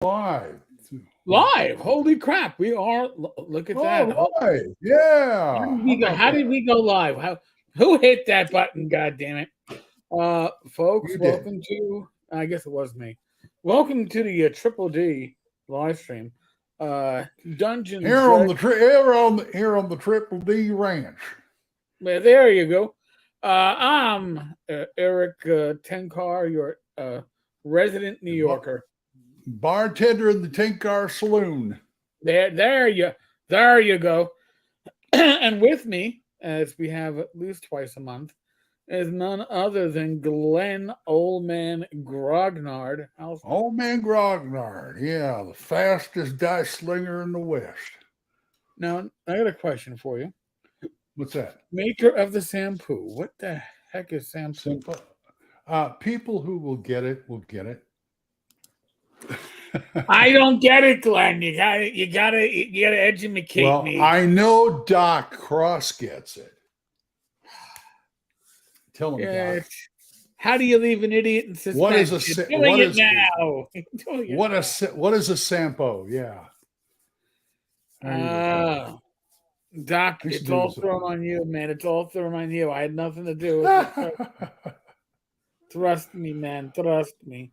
Live. Live. Holy crap. We are. Look at that. Live. Yeah. How did we go live? Who hit that button? God damn it. Folks, You did. welcome to, I guess it was me. Welcome to the Triple D Livestream. Dungeons. Here on the Triple D Ranch. There you go. I'm Eric Tenkar, your resident New Yorker. Bartender in the Tenkar Saloon. There you go. And with me, as we have at least twice a month, is none other than Glen Old Man Grognard. Old Man Grognard, yeah, the fastest dice slinger in the West. Now, I got a question for you. What's that? Maker of the shampoo. What the heck is shampoo? People who will get it will get it. I don't get it, Glenn. You gotta educate me. I know Doc Cross gets it. Tell him, Doc. How do you leave an idiot in suspense? What is a sampo? Yeah. Doc, it's all thrown on you, man. It's all thrown on you. I had nothing to do with it. Trust me, man. Trust me.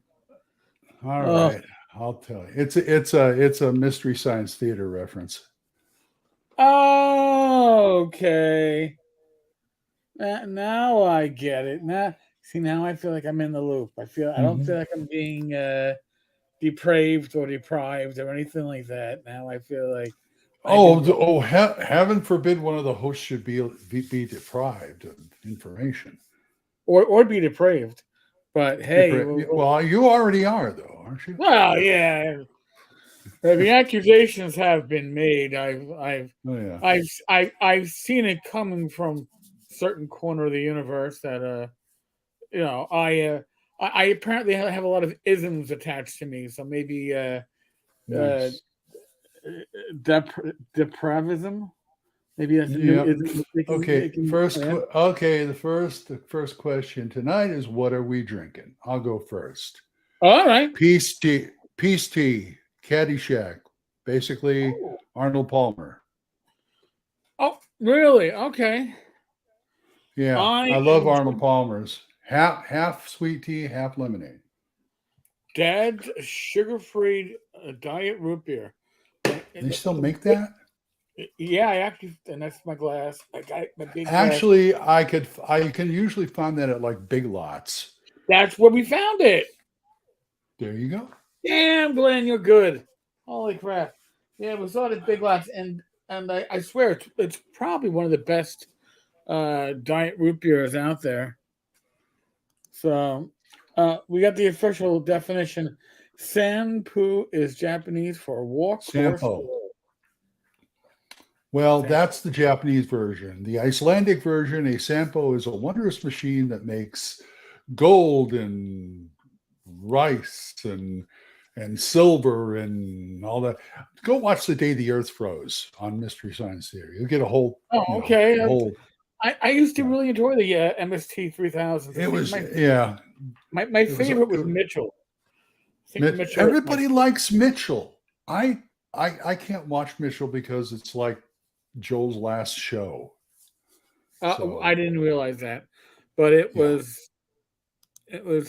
All right. I'll tell you. It's a Mystery Science Theater reference. Oh, okay. Now I get it. Now I feel like I'm in the loop. I don't feel like I'm being depraved or deprived or anything like that. Now I feel like heaven forbid one of the hosts should be deprived of information or be depraved. But hey, well, you already are, though, aren't you? Well, yeah. The accusations have been made. I've seen it coming from a certain corner of the universe that I apparently have a lot of isms attached to me. So maybe nice. depravism. Maybe that's okay. The first question tonight is, what are we drinking? I'll go first. All right. Peace tea, Caddyshack, basically Arnold Palmer. Oh, really? Okay. Yeah, I love Arnold Palmer's. Half sweet tea, half lemonade. Dad's sugar-free diet root beer. They still make that? Yeah, and that's my glass. I got my big. Actually, glass. I can usually find that at like Big Lots. That's where we found it. There you go. Damn, Glenn, you're good. Holy crap! Yeah, we saw it at Big Lots, and I swear it's probably one of the best diet root beers out there. So, we got the official definition. Sanpoo is Japanese for walk. Sampo. Well, that's the Japanese version. The Icelandic version, a sampo, is a wondrous machine that makes gold and rice and silver and all that. Go watch The Day the Earth Froze on Mystery Science Theater. You'll get a whole. Okay. I used to really enjoy the MST 3000. It was My favorite was Mitchell. Everybody likes Mitchell. I can't watch Mitchell because it's like Joel's last show. I didn't realize that, but it was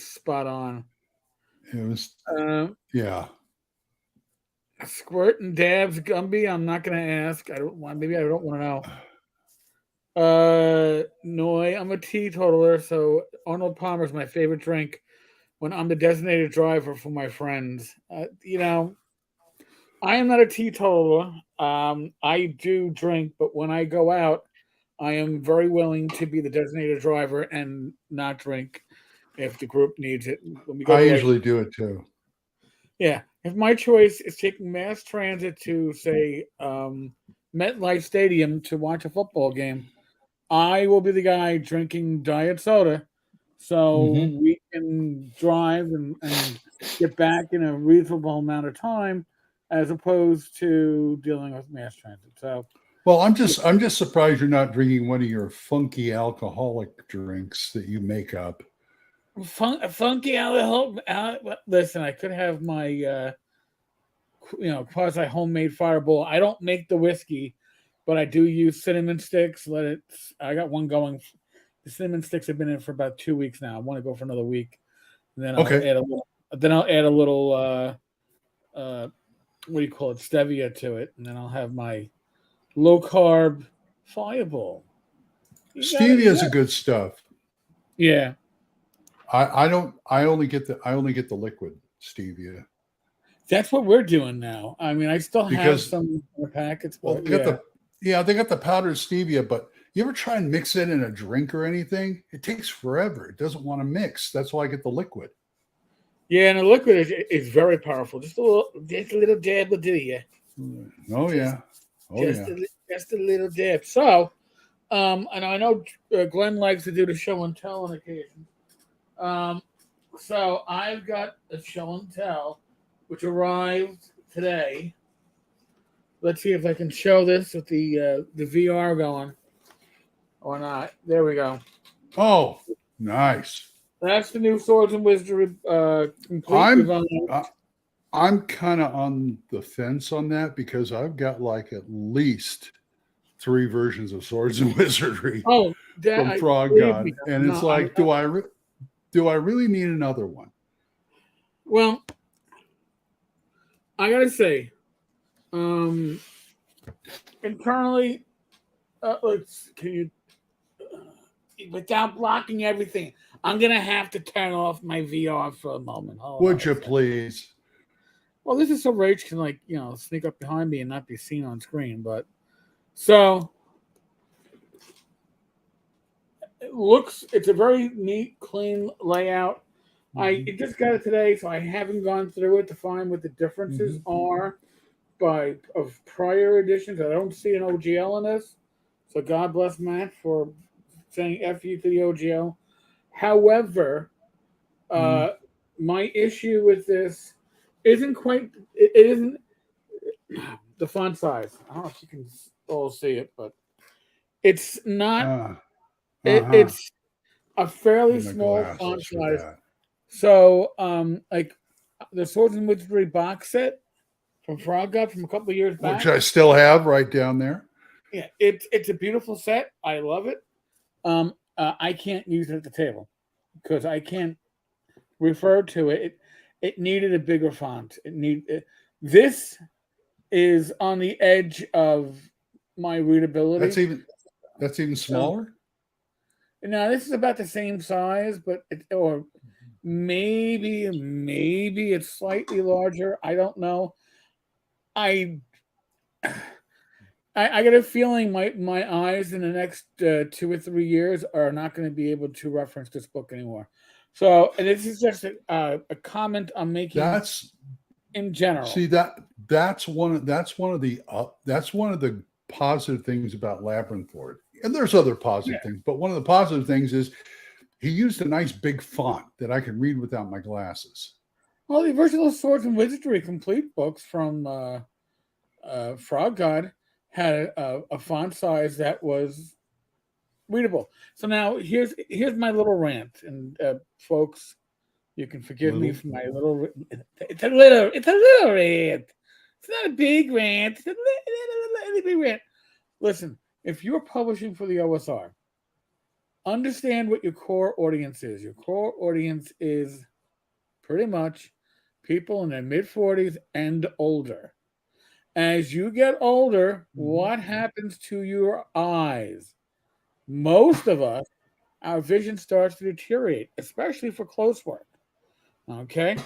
spot on. It was Squirt and Dabs Gumby. I'm not going to ask. I don't want to know. Noi, I'm a teetotaler, so Arnold Palmer is my favorite drink when I'm the designated driver for my friends. I am not a teetotaler. I do drink, but when I go out, I am very willing to be the designated driver and not drink if the group needs it. I usually do it too. Yeah. If my choice is taking mass transit to, say, MetLife Stadium to watch a football game, I will be the guy drinking diet soda so we can drive and get back in a reasonable amount of time, as opposed to dealing with mass transit. So, well, I'm just surprised you're not drinking one of your funky alcoholic drinks that you make up. Funky alcohol. Listen, I could have my quasi homemade fireball. I don't make the whiskey, but I do use cinnamon sticks. I got one going. The cinnamon sticks have been in for about 2 weeks now. I want to go for another week, and then I'll Okay. add a little. Then I'll add a little. What do you call it? Stevia to it, and then I'll have my low carb fireball. Stevia is a good stuff. Yeah. I don't. I only get the liquid stevia. That's what we're doing now. I mean, I still have some in the packets. Well, But they got the powdered stevia, but you ever try and mix it in a drink or anything? It takes forever. It doesn't want to mix. That's why I get the liquid. Yeah, and the liquid is very powerful. Just a little dab will do you. Oh yeah. Just a little dab. So, and I know Glenn likes to do the show and tell on occasion. So I've got a show and tell, which arrived today. Let's see if I can show this with the VR going or not. There we go. Oh, nice. That's the new Swords and Wizardry I'm kind of on the fence on that because I've got like at least 3 versions of Swords and Wizardry from Frog God, and it's like, do I really need another one? Well, I gotta say, internally, can you, without blocking everything, I'm gonna have to turn off my VR for a moment. Would you please? Well, this is so Rach can sneak up behind me and not be seen on screen. But so it's a very neat, clean layout. I just got it today, so I haven't gone through it to find what the differences are of prior editions. I don't see an OGL in this, so God bless Matt for saying F you to the OGL. However, my issue with this isn't it isn't the font size. I don't know if you can all see it, but it's not. It's a fairly small font size. So, like the Swords and Wizardry box set from Frog God from a couple of years back, which I still have right down there. Yeah, it's a beautiful set. I love it. I can't use it at the table because I can't refer to it. It needed a bigger font. This is on the edge of my readability. That's even smaller. Now this is about the same size, but or maybe it's slightly larger. I don't know. I get a feeling my eyes in the next 2 or 3 years are not going to be able to reference this book anymore. So, and this is just a comment I'm making. That's in general. See that's one of the positive things about Labyrinth Lord. And there's other positive things, but one of the positive things is he used a nice big font that I can read without my glasses. Well, the original Swords and Wizardry complete books from Frog God had a font size that was readable. So now here's my little rant, and folks, you can forgive me for my little. It's a little rant. It's not a big rant. It's a little big rant. Listen, if you're publishing for the OSR, understand what your core audience is. Your core audience is pretty much people in their mid-40s and older. As you get older, what happens to your eyes? Most of us, our vision starts to deteriorate, especially for close work. Okay?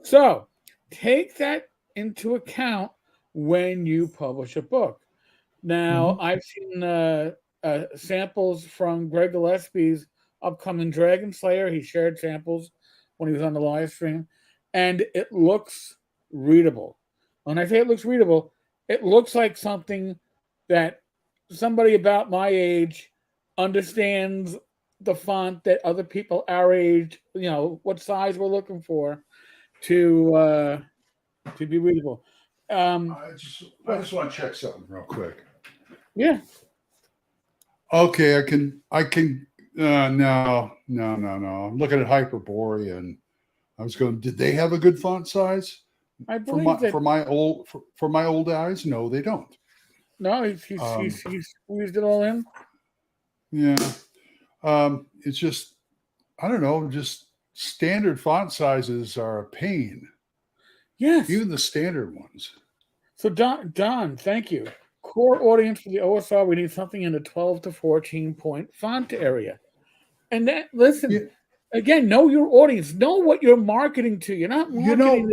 So take that into account when you publish a book. Now, I've seen samples from Greg Gillespie's upcoming Dragon Slayer. He shared samples when he was on the live stream, and it looks readable. When I say it looks readable, it looks like something that somebody about my age understands the font that other people our age, what size we're looking for to be readable. I just want to check something real quick. Yeah. Okay, I can. No. I'm looking at Hyperborea, and I was going, did they have a good font size? I believe that. For my old eyes, no, they don't. No, he's squeezed it all in. Yeah. It's just, I don't know, just standard font sizes are a pain. Yes. Even the standard ones. So Don, thank you. Core audience for the OSR, we need something in the 12 to 14 point font area. And that, listen, Yeah. again, know your audience. Know what you're marketing to. You're not marketing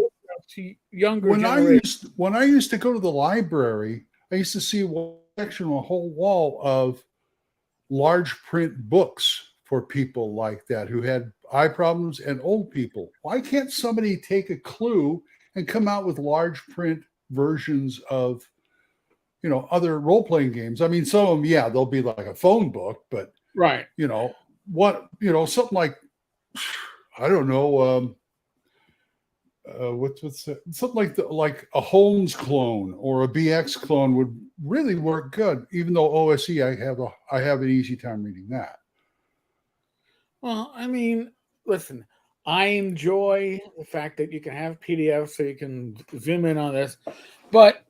to younger generation. When I used to go to the library, I used to see one section, a whole wall of large print books for people like that who had eye problems and old people. Why can't somebody take a clue and come out with large print versions of, other role-playing games? I mean, some of them, yeah, they'll be like a phone book, but Right. something like, I don't know, something like a Holmes clone or a BX clone would really work good. Even though OSE, I have an easy time reading that. Well, I mean, listen, I enjoy the fact that you can have PDFs so you can zoom in on this, but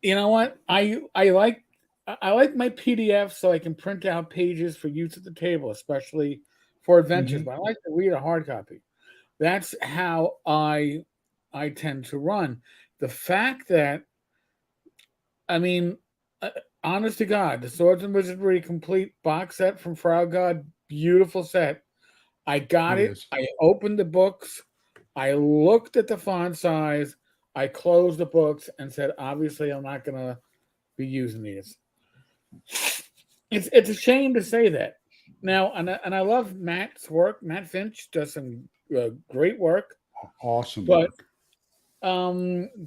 you know what? I like my PDF so I can print out pages for use at the table, especially for adventures. But I like to read a hard copy. That's how I tend to run. The fact that, I mean, honest to God, the Swords and Wizardry complete box set from Frog God, beautiful set. I got it. I opened the books. I looked at the font size. I closed the books and said, obviously, I'm not going to be using these. It's a shame to say that. Now, and I love Matt's work. Matt Finch does some great work. Awesome. But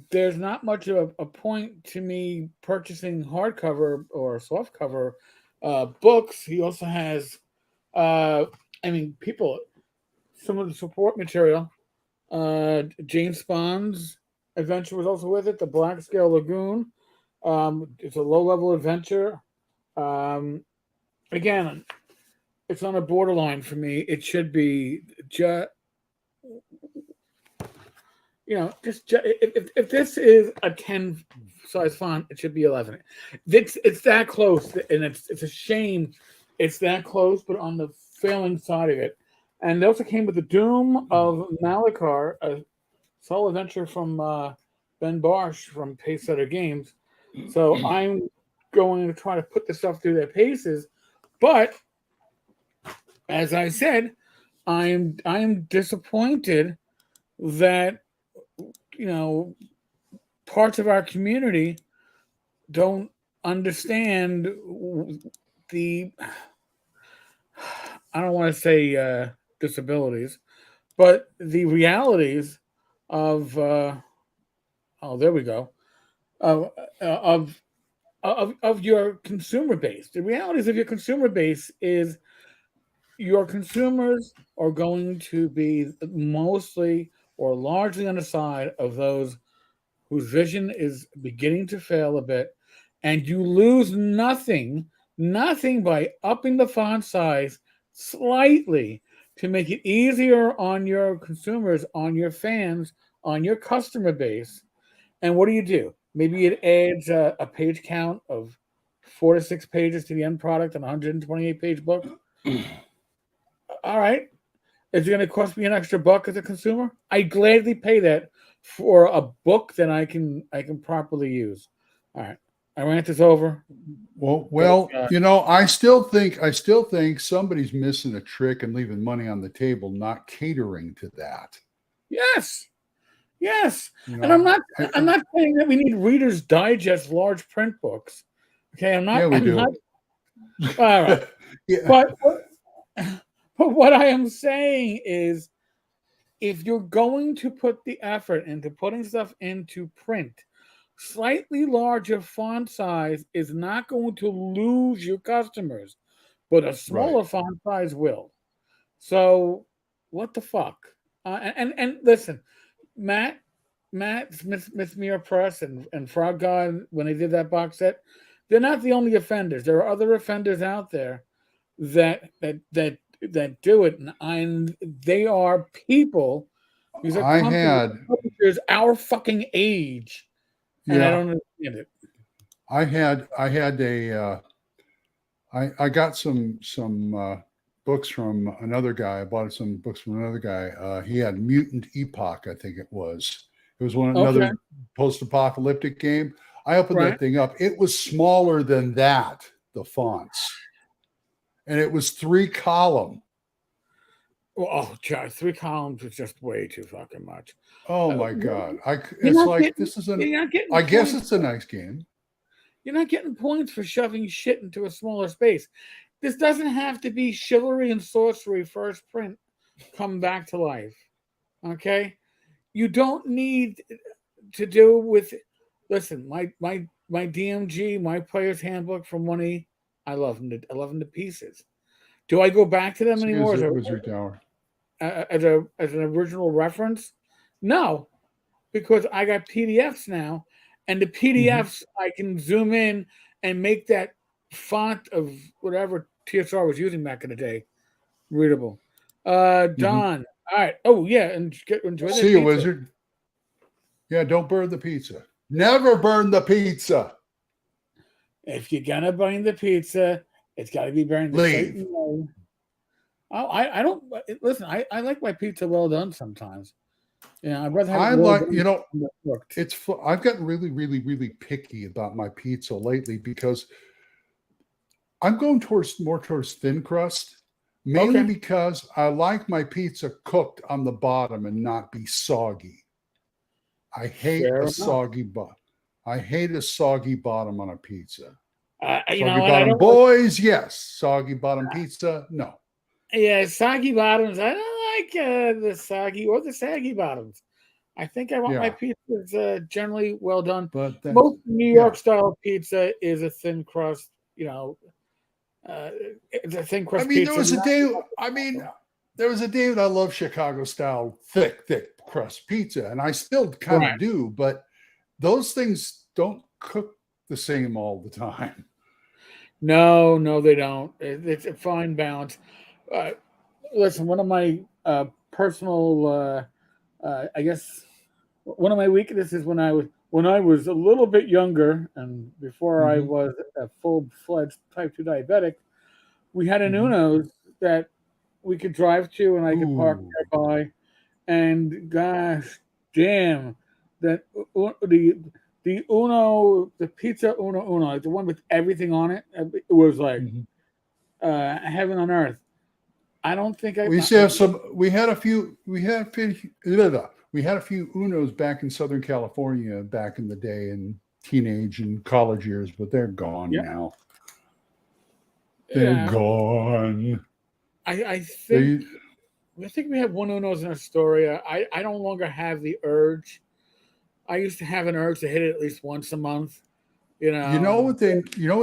there's not much of a point to me purchasing hardcover or softcover books. He also has, some of the support material. Jane Spawn's adventure was also with it. The Black Scale Lagoon. It's a low-level adventure. Again, it's on a borderline for me. It should be just, if this is a 10 size font, it should be 11. It's that close, and it's a shame it's that close, but on the failing side of it. And they also came with the Doom of Malachar, a solo adventure from Ben Barsh from Pacesetter Games. So I'm going to try to put the stuff through their paces, but as I said, I'm disappointed that parts of our community don't understand the, I don't want to say disabilities, but the realities of there we go, of your consumer base. The realities of your consumer base is your consumers are going to be mostly or largely on the side of those whose vision is beginning to fail a bit, and you lose nothing by upping the font size slightly to make it easier on your consumers, on your fans, on your customer base. And what do? Maybe it adds a page count of 4 to 6 pages to the end product on a 128-page book. All right. Is it going to cost me an extra $1 as a consumer? I gladly pay that for a book that I can properly use. All right. My rant is over. Well, I still think somebody's missing a trick and leaving money on the table, not catering to that. Yes. And I'm not saying that we need Reader's Digest large print books. Okay, I'm not. Yeah, we do. All right. Yeah. But what I am saying is, if you're going to put the effort into putting stuff into print, slightly larger font size is not going to lose your customers, but a smaller font size will. So, what the fuck? And listen, Matt Smith Mirror Press and Frog God, when they did that box set, they're not the only offenders. There are other offenders out there that do it, and they are people These are I companies had, publishers our fucking age, and I yeah, don't understand it. I had I got some books from another guy. I bought some books from another guy. He had Mutant Epoch, I think it was. It was Okay, another post-apocalyptic game. I opened right. that thing up. It was smaller than that, the fonts, and it was 3 column. Well, oh, God, 3 columns is just way too fucking much. Oh my god! You're It's not like getting, this is an. you're not getting I guess points. it's a nice game. You're not getting points for shoving shit into a smaller space. This doesn't have to be chivalry and sorcery first print come back to life. Okay, you don't need to do with. Listen, my DMG, my player's handbook from 1E, I love them. I love them to pieces. Do I go back to them See, anymore Wizard Tower. as an original reference? No, because I got PDFs now, and the PDFs I can zoom in and make that font of whatever TSR was using back in the day readable. Don, all right. Oh yeah, and enjoy that See you, pizza. Wizard. Yeah, don't burn the pizza. Never burn the pizza. If you're gonna burn the pizza, it's got to be burned a certain Leave. way. Oh, I don't listen. I like my pizza well done sometimes. Yeah, I'd rather have it I well like, done than cooked. I've gotten really, really, really picky about my pizza lately because I'm going more towards thin crust, mainly Okay, because I like my pizza cooked on the bottom and not be soggy. I hate fair a enough. soggy bottom. I hate a soggy bottom on a pizza. You Soggy know, and I bottom don't like. boys, yes. Soggy bottom pizza, no. Yeah, soggy bottoms. I don't like the soggy or the saggy bottoms. I think I want my Yeah, pizzas generally well done. but that's Most New York yeah. style pizza is a thin crust. It's a thin I crust mean, there pizza. was a day. I mean, there was a day that I love Chicago style thick crust pizza, and I still kind Right. of do. But those things don't cook the same all the time. No, they don't. It's a fine balance. Uh, Listen, one of my personal, I guess, one of my weaknesses when I was a little bit younger and before I Mm-hmm. was a full fledged type 2 diabetic, we had an Mm-hmm. Uno's that we could drive to and I could park Ooh. nearby. And gosh, damn, that the Uno, the pizza Uno, like the one with everything on it, it was like Mm-hmm. heaven on earth. I don't think I. We used to have some. We had a few. We had a few Unos back in Southern California back in the day in teenage and college years, but they're gone Yeah, now. They're yeah. gone. I They think we have one Uno's in Astoria. I no longer have the urge. I used to have an urge to hit it at least once a month. You know And what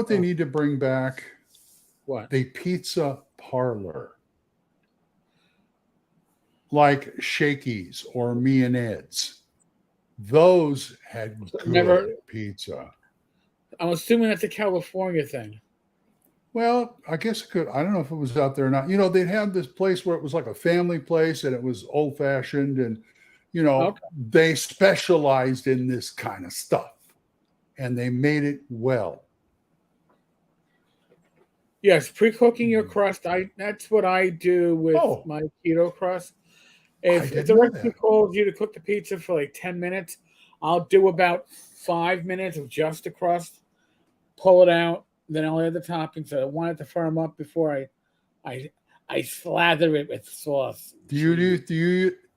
they need to bring back? what? The pizza parlor. Like Shakey's or Me and Ed's. Those had Never. good pizza. I'm assuming that's a California thing. Well, I guess it could. I don't know if it was out there or not. They'd have this place where it was like a family place and it was old fashioned and, Okay. they specialized in this kind of stuff and they made it well. Yes, pre-cooking your crust. That's what I do with Oh, my keto crust. I If didn't the know recipe that. calls you to cook the pizza for like 10 minutes, I'll do about 5 minutes of just the crust, pull it out, then I'll add the toppings. I want it to firm up before I slather it with sauce. Do you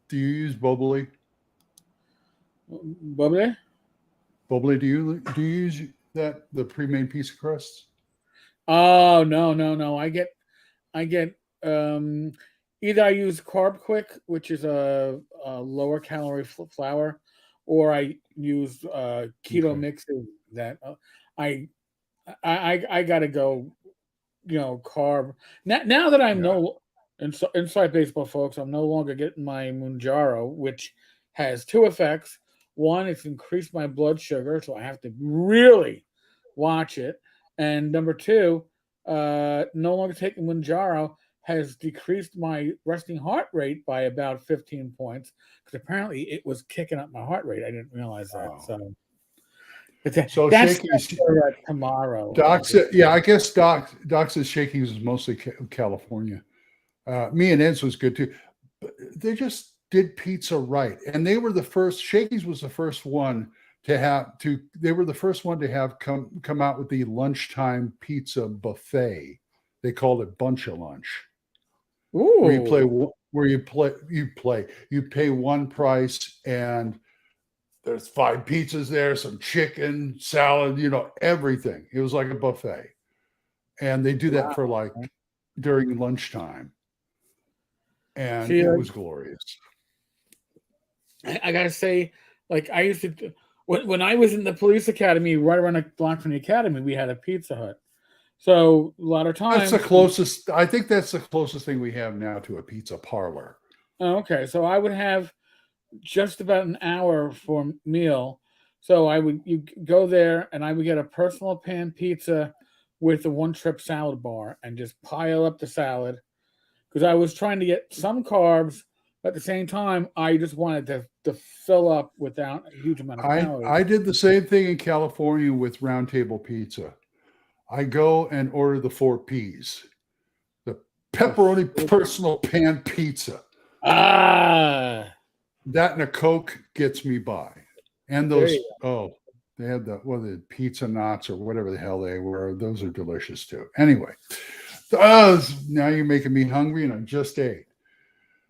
use Bubbly? Bubbly? Bubbly, do you use the pre-made pizza crusts? Oh no. I get either I use Carb Quick, which is a lower calorie flour, or I use keto Okay. mixes that I I gotta go, carb. Now that I'm Yeah. inside baseball, folks, I'm no longer getting my Mounjaro, which has two effects. One, it's increased my blood sugar, so I have to really watch it. And number two, no longer taking Mounjaro has decreased my resting heart rate by about 15 points because apparently it was kicking up my heart rate. I didn't realize that. Wow. So, So that's Shakey's for tomorrow. Doc said, yeah, I guess Doc says Shakey's is mostly California. Me and Ed's was good too. But they just did pizza right, and they were the first. Shakey's was the first one to have to. They were the first one to have come out with the lunchtime pizza buffet. They called it bunch of lunch. Ooh. You pay one price and there's 5 pizzas there, some chicken, salad, everything. It was like a buffet. And they do that for like during lunchtime. And See, it was glorious. I gotta say, like I used to when I was in the police academy, right around the block from the academy, we had a Pizza Hut. So a lot of times That's the closest. I think that's the closest thing we have now to a pizza parlor. Okay, so I would have just about an hour for meal. So you go there and I would get a personal pan pizza with a one-trip salad bar and just pile up the salad because I was trying to get some carbs. But at the same time, I just wanted to fill up without a huge amount of calories. I did the same thing in California with Round Table Pizza. I go and order the 4 Ps, the pepperoni personal pan pizza. Ah, that and a Coke gets me by. And those, they had the pizza knots or whatever the hell they were. Those are delicious too. Anyway, now you're making me hungry and I just ate.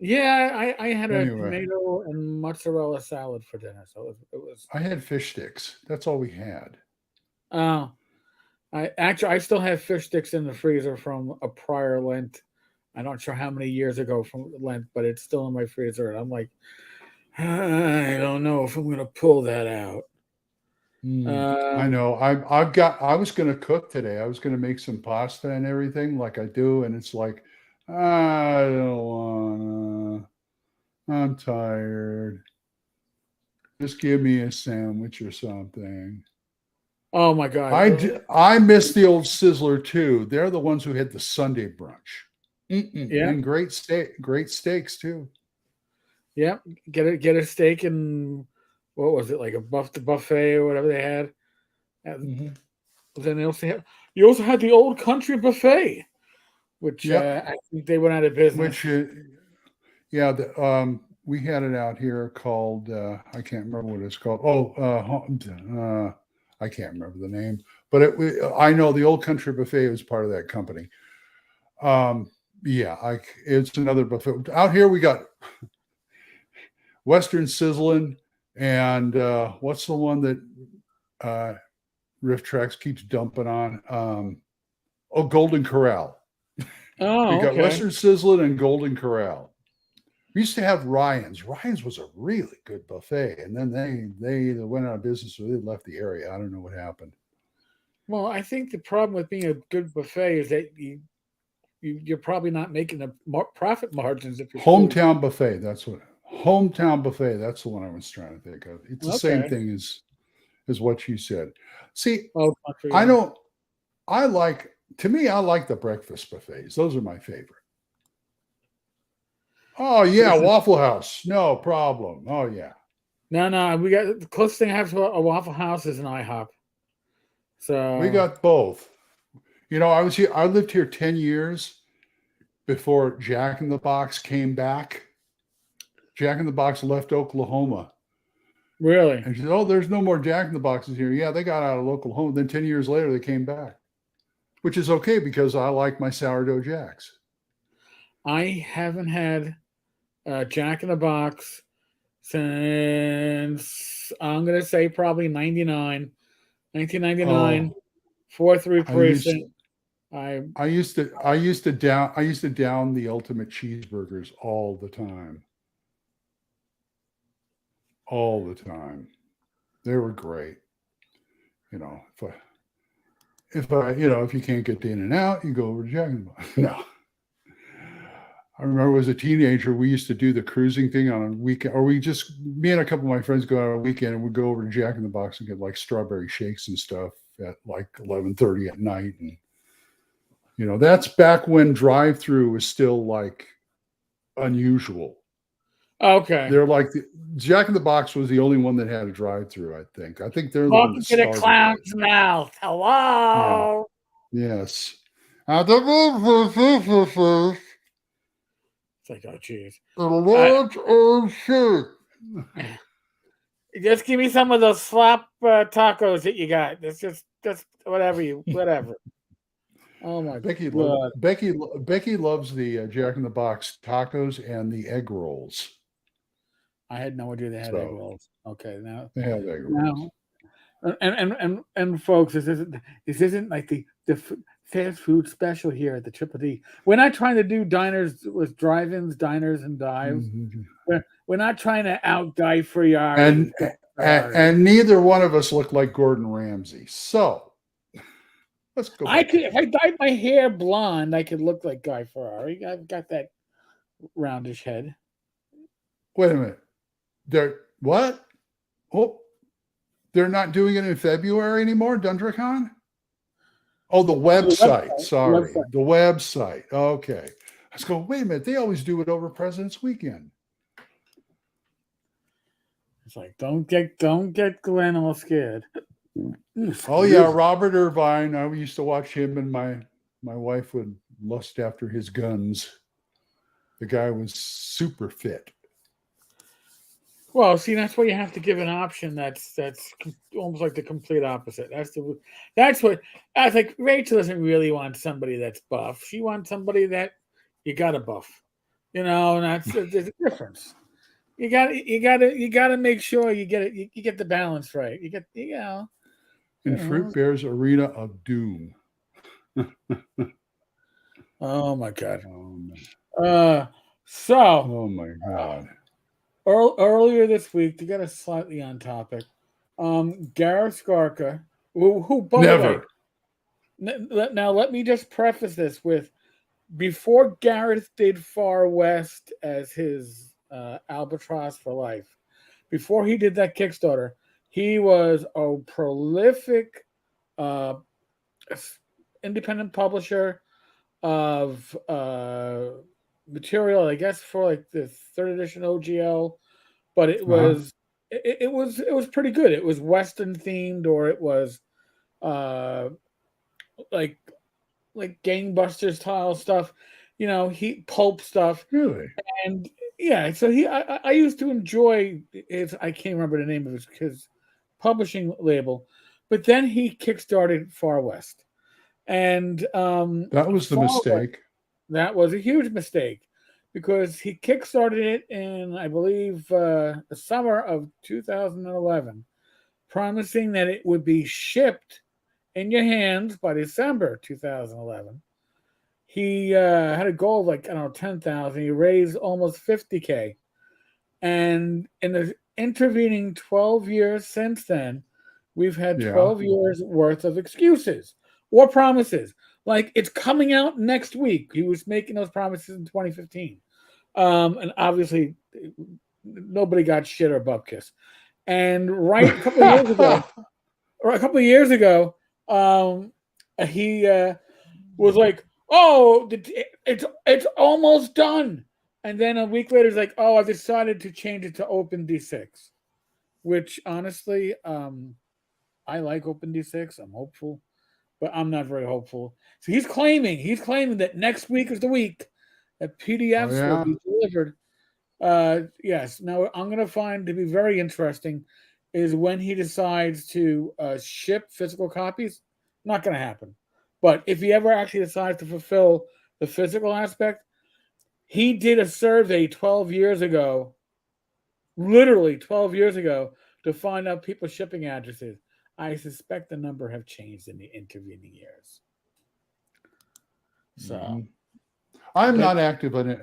Yeah, I had a tomato and mozzarella salad for dinner. So it was. I had fish sticks. That's all we had. Oh, I still have fish sticks in the freezer from a prior Lent. I'm not sure how many years ago from Lent, but it's still in my freezer. And I'm like, I don't know if I'm going to pull that out. I know. I was going to cook today. I was going to make some pasta and everything like I do. And it's like, I don't want to. I'm tired. Just give me a sandwich or something. Oh my God. I miss the old Sizzler too. They're the ones who had the Sunday brunch. Yeah. And great steaks too. Yeah. Get a steak and what was it, like a buffet or whatever they had. And then you also had the Old Country Buffet, which I think they went out of business. We had it out here called I can't remember what it's called. I can't remember the name, but I know the Old Country Buffet was part of that company. It's another buffet. Out here we got Western Sizzlin' and what's the one that Riff Tracks keeps dumping on? Golden Corral. Oh, we got Western Sizzlin' and Golden Corral. We used to have Ryan's. Ryan's was a really good buffet, and then they either went out of business or they left the area. I don't know what happened. Well, I think the problem with being a good buffet is that you're probably not making the profit margins. If you're Hometown Buffet, that's what. Hometown Buffet, that's the one I was trying to think of. It's the same thing as what you said. See, I like the breakfast buffets. Those are my favorite. Oh yeah, Waffle House, no problem. Oh yeah. No, we got the closest thing I have to a Waffle House is an IHOP. So we got both. I lived here 10 years before Jack in the Box came back. Jack in the Box left Oklahoma. Really? And she said, there's no more Jack in the Boxes here. Yeah, they got out of Oklahoma. Then 10 years later, they came back, which is okay because I like my sourdough jacks. I haven't had Jack in the Box since, I'm going to say probably 1999, 4-3 precinct. I used to down the ultimate cheeseburgers all the time. All the time. They were great. If you can't get the In-N-Out, you go over to Jack in the Box. No. I remember as a teenager, we used to do the cruising thing on a weekend, or me and a couple of my friends go out on a weekend and we'd go over to Jack in the Box and get like strawberry shakes and stuff at like 11:30 at night. And You know, that's back when drive-through was still like unusual. Okay. They're like Jack in the Box was the only one that had a drive-through. I think they're the one Welcome that to the started clown's it. mouth. Yeah. Hello. Yes. It's like, oh, jeez. Large and shake. Just give me some of those slop tacos that you got. That's just whatever. Oh my God. Becky loves the Jack in the Box tacos and the egg rolls. I had no idea they had egg So rolls. Okay, now, they have egg rolls. and folks, this isn't like the fast food special here at the Triple D. We're not trying to do diners with drive-ins, diners and dives. Mhm. We're not trying to out Guy Fieri. And neither one of us look like Gordon Ramsay. So let's go I back. could, if I dyed my hair blonde, I could look like Guy Fieri. I've got that roundish head. Wait a minute. They're what? Oh, they're not doing it in February anymore, DundraCon? Oh, the website. Sorry. The website. Okay. I was going, wait a minute. They always do it over President's Weekend. It's like, don't get Glenn all scared. Oh yeah, Robert Irvine. I used to watch him, and my wife would lust after his guns. The guy was super fit. Well, see, that's why you have to give an option that's almost like the complete opposite. That's what I think. Rachel doesn't really want somebody that's buff. She wants somebody that you got to buff. And there's a difference. You got to make sure you get it. You get the balance right. You get In Fruit Bear's Arena of Doom. Oh my God. Oh my God. Earlier this week, to get us slightly on topic, Gareth Skarka, who by Never. the way, now let me just preface this with, before Gareth did Far West as his albatross for life, before he did that Kickstarter, he was a prolific independent publisher of material, I guess, for like the third edition OGL, but it was it was pretty good. It was Western themed, or it was like gangbusters style stuff, he pulp stuff. Really? And yeah, so I used to enjoy his, I can't remember the name of his publishing label, but then he kickstarted Far West, and that was the mistake. That was a huge mistake, because he kickstarted it in, I believe, the summer of 2011, promising that it would be shipped in your hands by December 2011. He had a goal of, like, I don't know, 10,000. He raised almost 50K. And in the intervening 12 years since then, we've had 12 years worth of excuses or promises. Like, it's coming out next week. He was making those promises in 2015. And obviously, nobody got shit or bupkis. And a couple of years ago, he was like, "Oh, it's almost done." And then a week later, he's like, "Oh, I've decided to change it to OpenD6," which honestly, I like OpenD6. I'm hopeful, but I'm not very hopeful. So he's claiming that next week is the week that PDFs will be delivered. Yes. Now, I'm going to find to be very interesting is when he decides to ship physical copies. Not going to happen. But if he ever actually decides to fulfill the physical aspect, he did a survey 12 years ago, literally 12 years ago, to find out people's shipping addresses. I suspect the number have changed in the intervening years. So, I'm not active on it.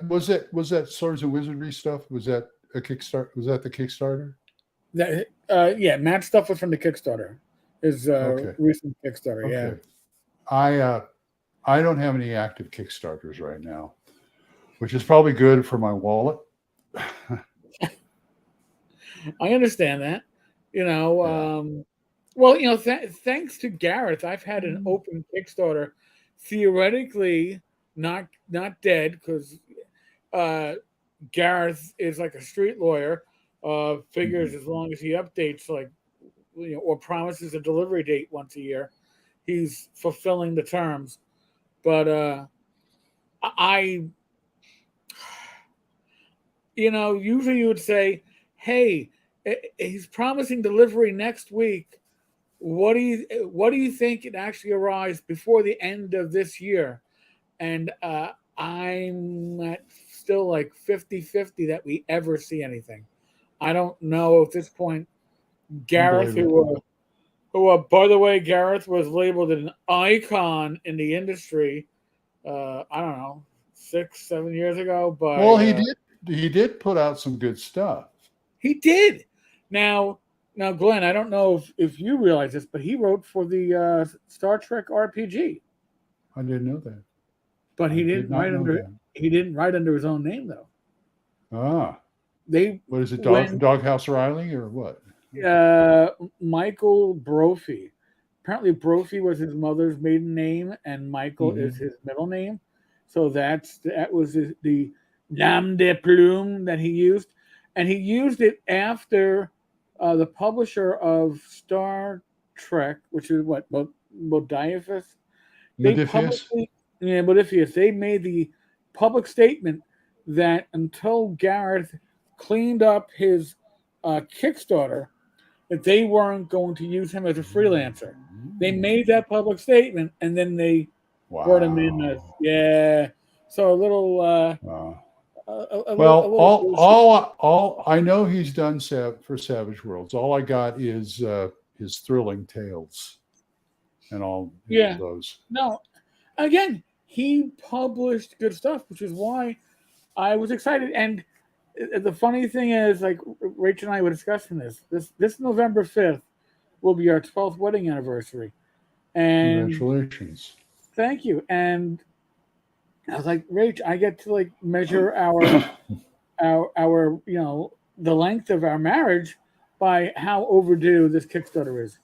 Was that Swords and Wizardry stuff? Was that a Kickstarter? Was that the Kickstarter? Yeah, Matt's stuff was from the Kickstarter. His recent Kickstarter. Okay. Yeah. I don't have any active Kickstarters right now, which is probably good for my wallet. I understand that. Well, thanks to Gareth, I've had an open Kickstarter theoretically not dead because Gareth is like a street lawyer. Figures as long as he updates or promises a delivery date once a year, he's fulfilling the terms. But I usually you would say, hey, he's promising delivery next week. What do you think it actually arrives before the end of this year? And I'm at still like 50-50 that we ever see anything. I don't know at this point. Gareth, who by the way, Gareth was labeled an icon in the industry. I don't know, 6-7 years ago. But well, he did put out some good stuff. He did. Now, Glenn, I don't know if you realize this, but he wrote for the Star Trek RPG. I didn't know that. But he didn't write under his own name though. Ah. What is it, Doghouse Riley or what? Michael Brophy. Apparently Brophy was his mother's maiden name and Michael is his middle name. So that was the nom de plume that he used. And he used it after the publisher of Star Trek, which is what, Modiphius? Modiphius. They made the public statement that until Gareth cleaned up his Kickstarter, that they weren't going to use him as a freelancer. They made that public statement, and then they brought him in. So a little. All I know he's done for Savage Worlds. All I got is his Thrilling Tales, and all those. No, again, he published good stuff, which is why I was excited. And the funny thing is, like Rachel and I were discussing this November 5th will be our 12th wedding anniversary. And congratulations. Thank you. And I was like, Rach, I get to like measure our the length of our marriage by how overdue this Kickstarter is.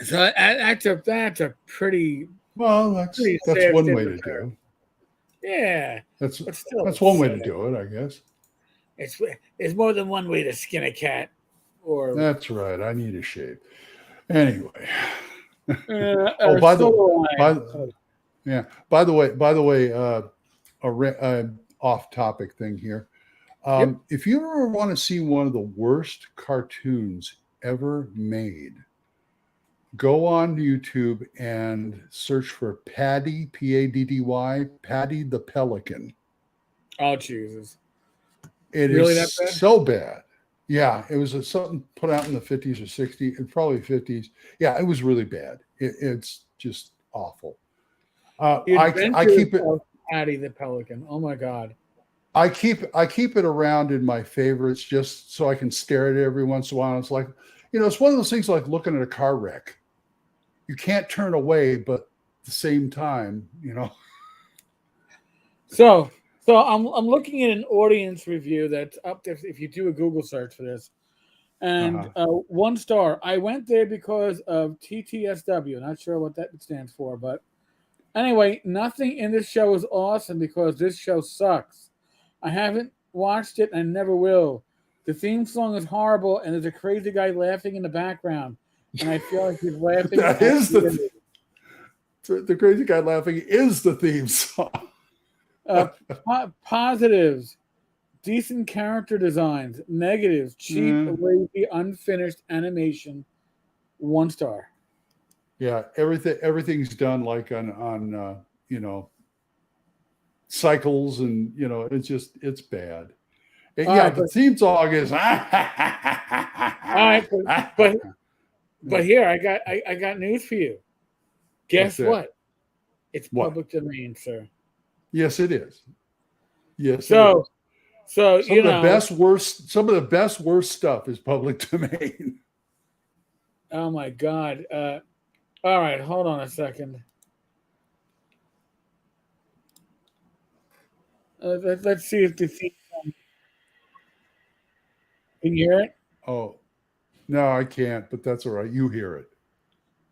So that's a pretty that's one way to do it. Yeah, that's one way to do it, I guess. It's more than one way to skin a cat. That's right. I need a shave. Anyway. By the way, off-topic thing here. If you ever want to see one of the worst cartoons ever made, go on YouTube and search for Paddy, Paddy, Paddy the Pelican. Oh, Jesus. It really is that bad? So bad. Yeah, it was something put out in the 50s or 60s, probably 50s. Yeah, it was really bad. It's just awful. I keep it. Paddy the Pelican. Oh my God. I keep it around in my favorites just so I can stare at it every once in a while. It's like, it's one of those things like looking at a car wreck. You can't turn away, but at the same time, So I'm looking at an audience review that's up there if you do a Google search for this. And 1 star. I went there because of TTSW. Not sure what that stands for, but anyway, nothing in this show is awesome because this show sucks. I haven't watched it and never will. The theme song is horrible, and there's a crazy guy laughing in the background, and I feel like he's laughing. That is the crazy guy laughing is the theme song. Positives, decent character designs. Negatives, cheap, lazy, unfinished animation. 1 star. Yeah, everything's done like on cycles, and it's bad. The theme song is. All right, but here I got news for you. Guess what? It's public domain, sir. Yes, it is. Yes. So some of the best worst stuff is public domain. Oh my God. All right, hold on a second. Let's see if the theme song. Can you hear it? Oh, no, I can't, but that's all right. You hear it.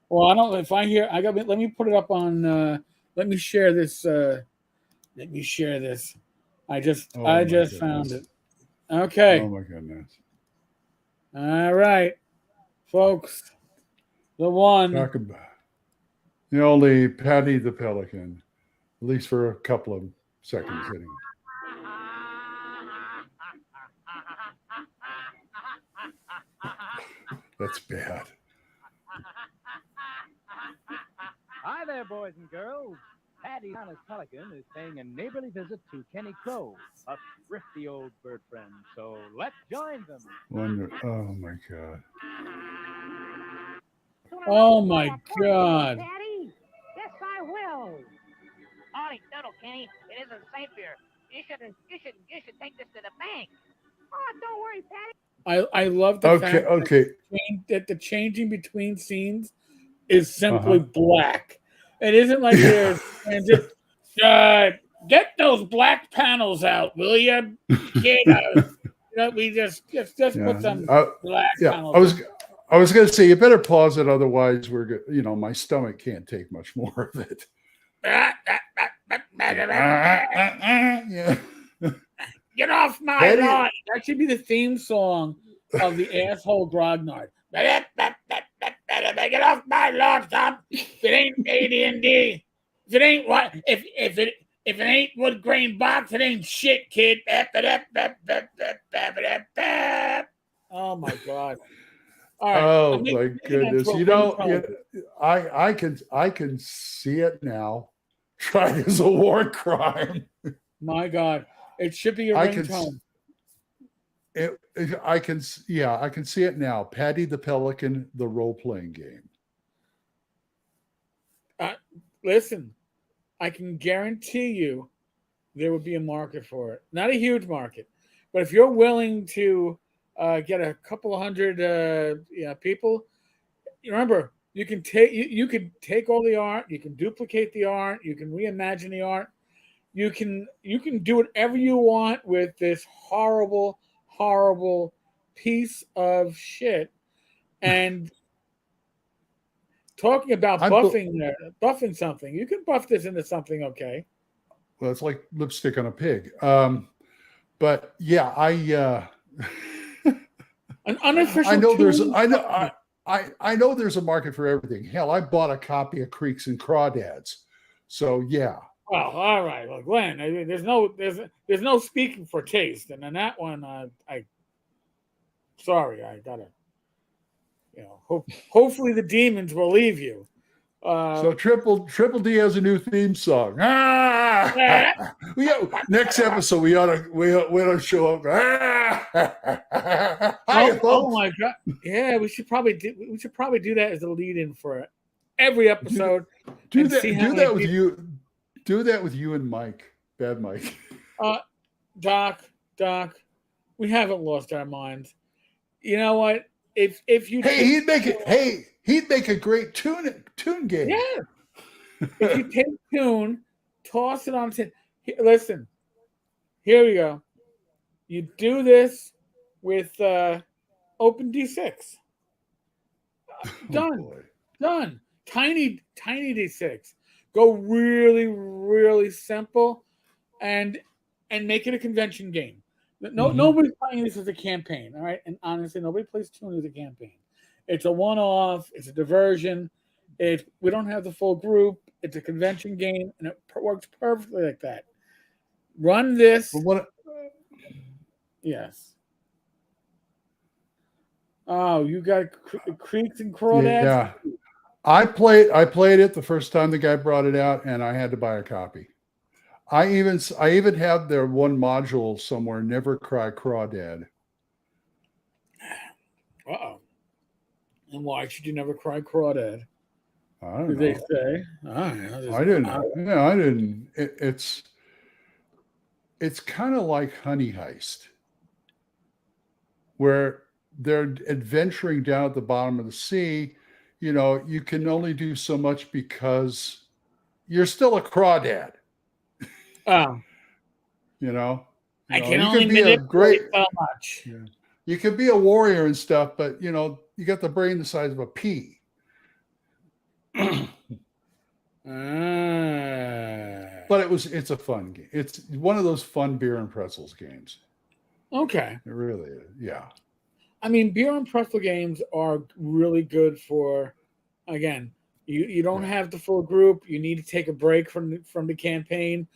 Well, I don't. If I hear, I got. Let me put it up on. Let me share this. Let me share this. I just Oh my found goodness. it. Okay. Oh my goodness. All right, folks. The one. Talk about the only Patty the Pelican, at least for a couple of seconds anyway. That's bad. Hi there, boys and girls. Paddy the Honest Pelican is paying a neighborly visit to Kenny Crow, a thrifty old bird friend. So let's join them. Oh my God. Oh my God. Daddy? Yes, I will. Holy doodle, Kenny. It isn't safe here. You should take this to the bank. Oh, don't worry, Patty. I love the Okay, fact okay. that the changing between scenes is simply Uh-huh. black. It isn't like Yeah. there's get those black panels out, will you, kid? We just put some black panels. I was going to say you better pause it, otherwise we're good. My stomach can't take much more of it. Yeah. Get off my lawn. That should be the theme song of the asshole grognard. Get off my lawn, Tom. If it ain't AD&D, if it ain't what, if it ain't wood grain box, it ain't shit, kid. Oh my God. All right. Oh my goodness. I can see it now. Tried as a war crime. My God. It should be a ringtone. I can see it now. Paddy the Pelican, the role-playing game. Listen, I can guarantee you there would be a market for it. Not a huge market, but if you're willing to get a couple of hundred people, remember, you can take all the art, you can duplicate the art, you can reimagine the art, you can do whatever you want with this horrible piece of shit. And talking about buffing something, you can buff this into something okay. Well, it's like lipstick on a pig. But yeah, an unofficial. I know there's a market for everything. Hell, I bought a copy of Creeks and Crawdads. So yeah. Well, all right. Well, Glenn, there's no speaking for taste, and on that one, I gotta, hopefully the demons will leave you. So Triple D has a new theme song. Next episode we ought to show up. Oh my God! Yeah, we should probably do that as a lead-in for every episode. Do that with you and Mike, Bad Mike. Doc, we haven't lost our minds. You know what? If you he'd make a great tune game. Yeah. If you take tune, toss it on. Listen, here we go. You do this with Open D6. Done. Done. Tiny D6. Go really, really simple, and make it a convention game. Nobody's playing this as a campaign, all right? And honestly, nobody plays Tune as a campaign. It's a one-off. It's a diversion. We don't have the full group. It's a convention game, and it works perfectly like that. Run this. Yes. Oh, you got Creeks and Crawdads? Yeah. I played it the first time the guy brought it out, and I had to buy a copy. I even have their one module somewhere, Never Cry Crawdad. Uh-oh. And why should you never cry crawdad? I don't know. They say. I didn't. It's kind of like Honey Heist, where they're adventuring down at the bottom of the sea. You can only do so much because you're still a crawdad. Oh. I can only manipulate so much. Yeah. You can be a warrior and stuff, but you got the brain the size of a pea. But it's a fun game. It's one of those fun beer and pretzels games. Okay. It really is. Yeah. I mean, beer and pretzel games are really good for, again, you don't Yeah. have the full group. You need to take a break from the campaign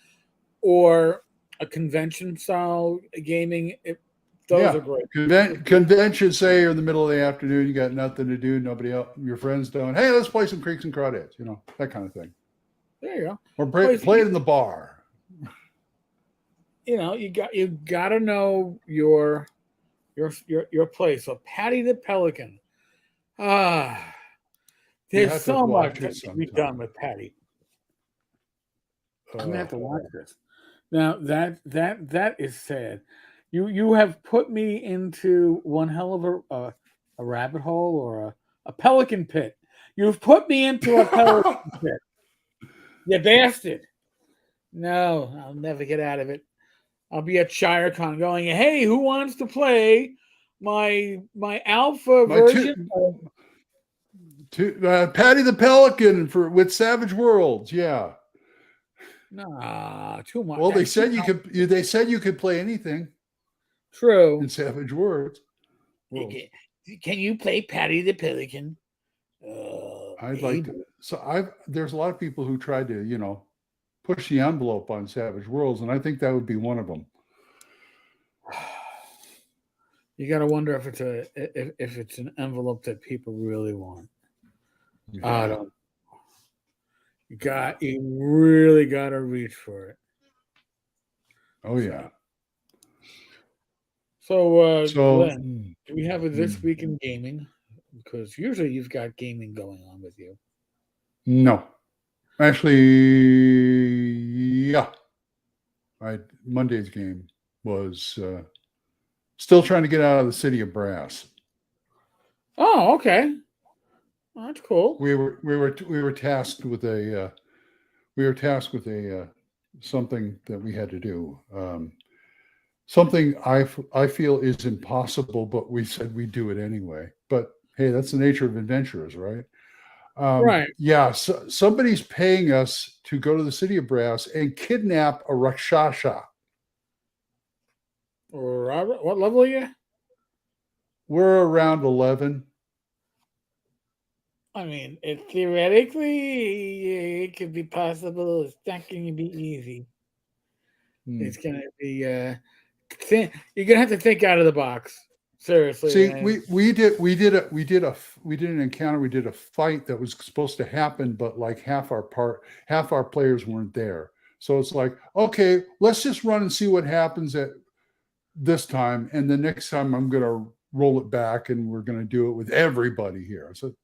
or a convention style gaming. Those are great. Convention, say you're in the middle of the afternoon, you got nothing to do, nobody else, your friends don't. Hey, let's play some Creeks and Crawdads, that kind of thing. There you go. Or play it in the bar. You got to know your place. So Patty the Pelican. There's so much that can be done with Patty. I'm gonna have to watch this. Now that is sad. You have put me into one hell of a rabbit hole or a pelican pit. You've put me into a pelican pit. You bastard. No, I'll never get out of it. I'll be at ShireCon going, hey, who wants to play my alpha version? Patty the Pelican with Savage Worlds, yeah. Nah, too much. Well, they said you could. They said you could play anything. True. In Savage Worlds. Can you play Patty the Pelican? I'd like to. So there's a lot of people who tried to, push the envelope on Savage Worlds, and I think that would be one of them. You got to wonder if it's an envelope that people really want. Yeah. I don't. You really got to reach for it. Oh yeah. So Glenn, do we have a This Week in Gaming? Because usually you've got gaming going on with you. No. Actually, yeah. Monday's game was still trying to get out of the city of brass. Oh, okay. Well, that's cool. We were tasked with a something that we had to do. Something I feel is impossible, but we said we'd do it anyway. But hey, that's the nature of adventurers, right? Right. Yeah. So somebody's paying us to go to the city of brass and kidnap a Rakshasa. Robert, what level are you? We're around 11. I mean, theoretically, it could be possible. It's not going to be easy. It's going to be. You're going to have to think out of the box. Seriously. See, we did an encounter. We did a fight that was supposed to happen, but like half our players weren't there. So it's like, okay, let's just run and see what happens at this time, and the next time I'm going to roll it back, and we're going to do it with everybody here. So,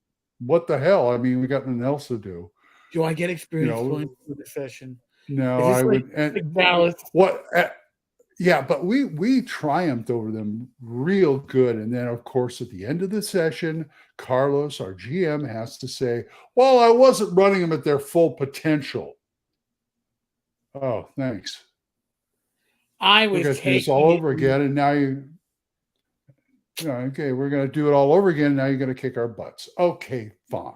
what the hell? I mean, we got nothing else to do. Do I get experience going through the session? No, I would. And what? Yeah, but we triumphed over them real good. And then, of course, at the end of the session, Carlos, our GM, has to say, well, I wasn't running them at their full potential. Oh, thanks. I was taking this all over again, and now okay, we're going to do it all over again. Now you're going to kick our butts. Okay, fine.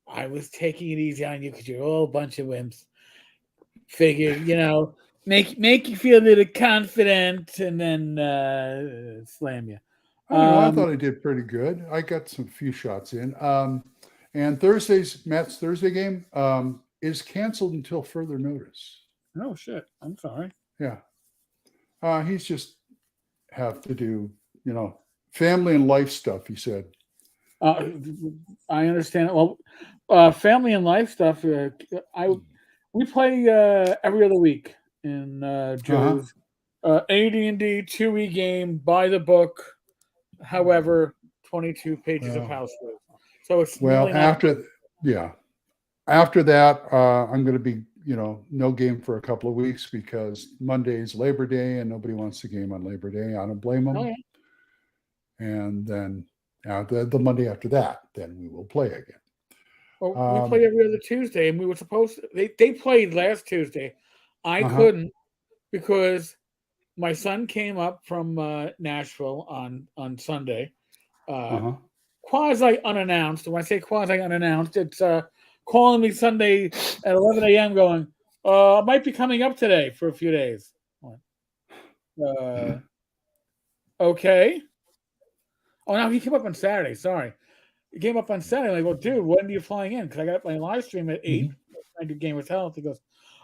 I was taking it easy on you because you're all a bunch of wimps. Figured, make you feel a little confident, and then slam you. I thought I did pretty good. I got some few shots in. And Matt's Thursday game is canceled until further notice. Oh shit! I'm sorry. Yeah, he's just have to do family and life stuff. He said. I understand. Well, family and life stuff. We play every other week in Joe's AD&D 2E game by the book. However, 22 pages of house rules. So it's really after that, I'm going to be no game for a couple of weeks because Monday's Labor Day and nobody wants to game on Labor Day. I don't blame them. Oh, yeah. And then the Monday after that, then we will play again. Well, we play every other Tuesday, and we were supposed to. They played last Tuesday. I couldn't because my son came up from Nashville on Sunday. quasi unannounced. When I say quasi unannounced, it's calling me Sunday at 11 a.m. going, I might be coming up today for a few days. Okay. Oh, no, he came up on Saturday. Sorry. He came up on Saturday. I'm like, well, dude, when are you flying in? Because I got my live stream at 8. I do Game with Health. He goes,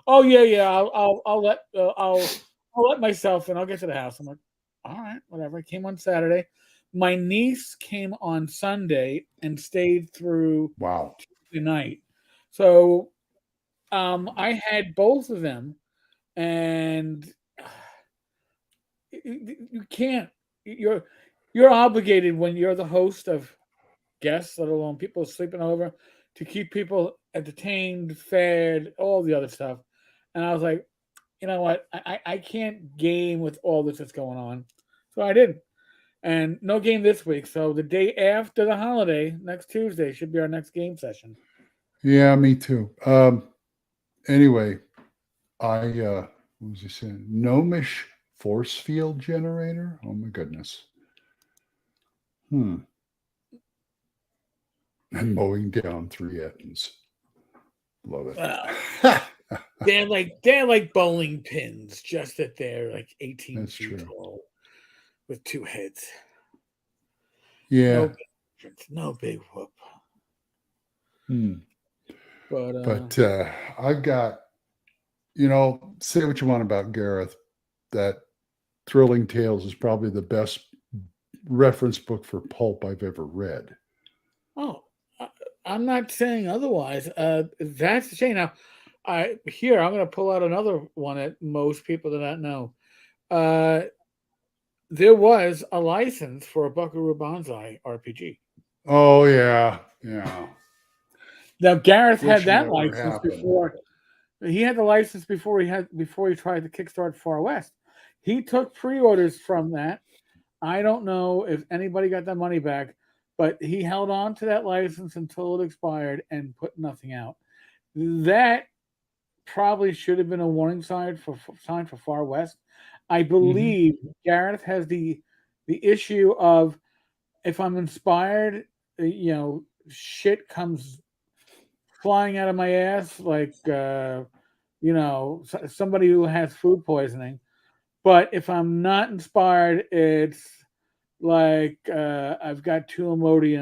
oh, yeah. I'll let myself in. I'll get to the house. I'm like, all right, whatever. I came on Saturday. My niece came on Sunday and stayed through Wow. Tuesday night. So I had both of them, and you can't. You're obligated when you're the host of guests, let alone people sleeping over, to keep people entertained, fed, all the other stuff. And I was like, you know what? I can't game with all this that's going on. So I didn't. And no game this week. So the day after the holiday, next Tuesday, should be our next game session. Yeah, me too. Anyway, what was he saying? Gnomish force field generator? Oh my goodness. And mowing down 3 Ettons. Love it. Wow. they're like bowling pins, just that they're like 18 That's feet true. tall with 2 heads. Yeah. No big whoop. But I've got, say what you want about Gareth, that Thrilling Tales is probably the best reference book for pulp I've ever read. Oh, I'm not saying otherwise. That's a shame. Now, I'm going to pull out another one that most people do not know. There was a license for a Buckaroo Banzai RPG. Oh yeah. Now Gareth Which had that never license happened. before. He had the license before he tried to kickstart Far West. He took pre-orders from that. I don't know if anybody got that money back, but he held on to that license until it expired and put nothing out. That probably should have been a warning sign for Far West. I believe Gareth has the issue of, if I'm inspired, shit comes flying out of my ass like somebody who has food poisoning. But if I'm not inspired, it's like I've got too many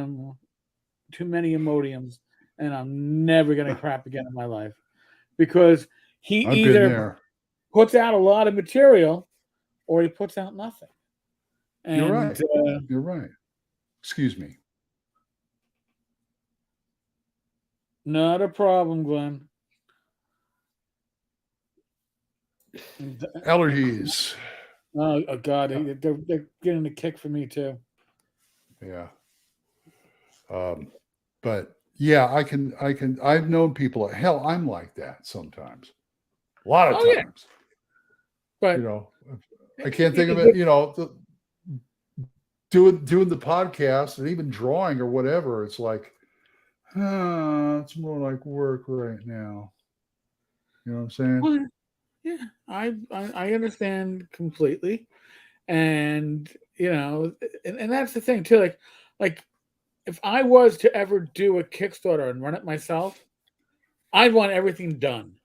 Imodiums, and I'm never gonna crap again in my life, because he I've been either there. puts out a lot of material or he puts out nothing. And You're right. You're right. Excuse me. Not a problem, Glenn. Allergies. Oh God, they're getting a kick for me too. Yeah. But yeah, I've known people, hell, I'm like that sometimes. A lot of times. But I can't think of it, doing the podcast and even drawing or whatever. It's like, it's more like work right now. You know what I'm saying? Well, yeah, I understand completely. And and that's the thing too. Like if I was to ever do a Kickstarter and run it myself, I'd want everything done.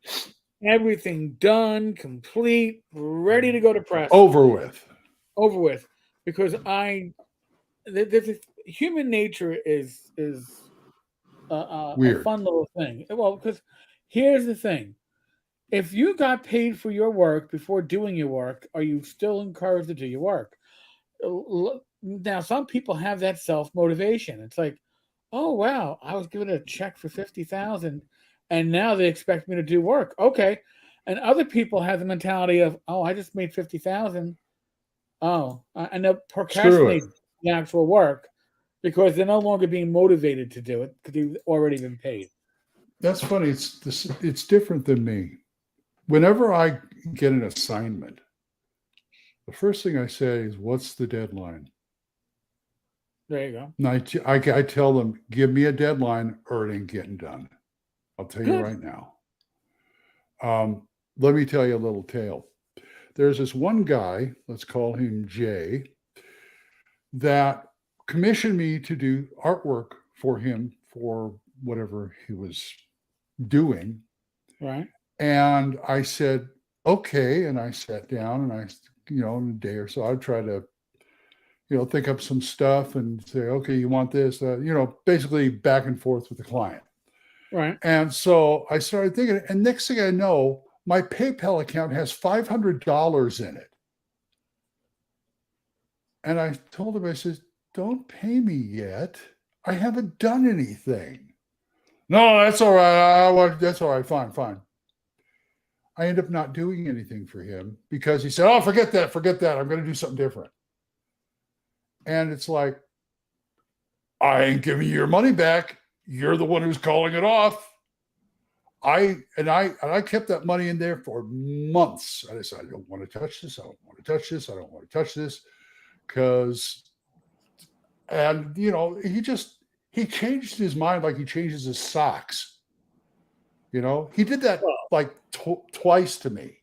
Everything done, complete, ready to go to press. Over with. Because human nature is a Weird. fun little thing. Well, because here's the thing: if you got paid for your work before doing your work, are you still encouraged to do your work? Now, some people have that self motivation. It's like, oh wow, I was given a check for $50,000, and now they expect me to do work. Okay, and other people have the mentality of, oh, I just made $50,000. Oh, and they'll procrastinate the actual work because they're no longer being motivated to do it because they've already been paid. That's funny. It's different than me. Whenever I get an assignment, the first thing I say is, what's the deadline? There you go. And I tell them, give me a deadline or it ain't getting done. I'll tell you right now. Let me tell you a little tale. There's this one guy, let's call him Jay, that commissioned me to do artwork for him for whatever he was doing. Right. And I said, okay. And I sat down and in a day or so, I'd try to, think up some stuff and say, okay, you want this, basically back and forth with the client. Right. And so I started thinking, and next thing I know, my PayPal account has $500 in it. And I told him, I said, don't pay me yet. I haven't done anything. No, that's all right. That's all right. Fine. I end up not doing anything for him because he said, oh, forget that. I'm going to do something different. And it's like, I ain't giving you your money back. You're the one who's calling it off. I kept that money in there for months. I said, I don't want to touch this. I don't want to touch this. I don't want to touch this. He changed his mind like he changes his socks. He did that like twice to me.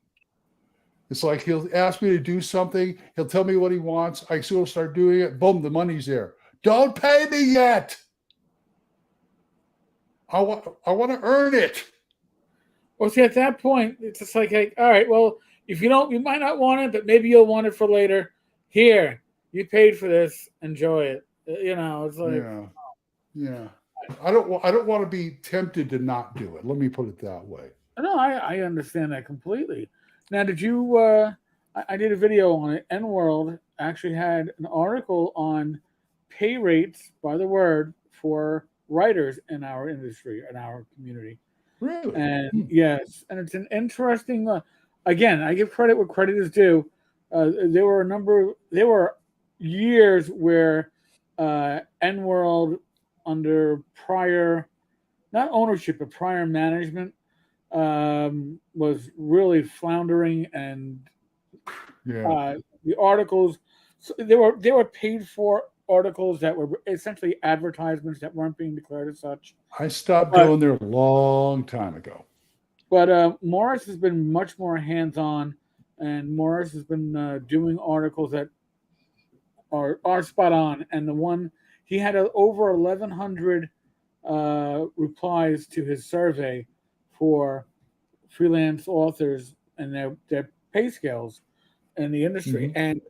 It's like he'll ask me to do something. He'll tell me what he wants. I still start doing it. Boom, the money's there. Don't pay me yet. I want to earn it. Well, see, at that point, it's just like, hey, all right, well, if you might not want it, but maybe you'll want it for later. Here, you paid for this. Enjoy it. It's like, yeah. I don't want to be tempted to not do it. Let me put it that way. No, I understand that completely. Now, did you? I did a video on it. N-World actually had an article on pay rates by the word for writers in our industry, in our community. Really? And yes, and it's an interesting. Again, I give credit where credit is due. There were years where N-World, under prior, not ownership, but prior management, was really floundering, and the articles, so they were paid for articles that were essentially advertisements that weren't being declared as such. I stopped going there a long time ago. But Morris has been much more hands-on, and Morris has been doing articles that are spot on. And the one he had over 1,100 replies to his survey for freelance authors and their pay scales in the industry. Mm-hmm. And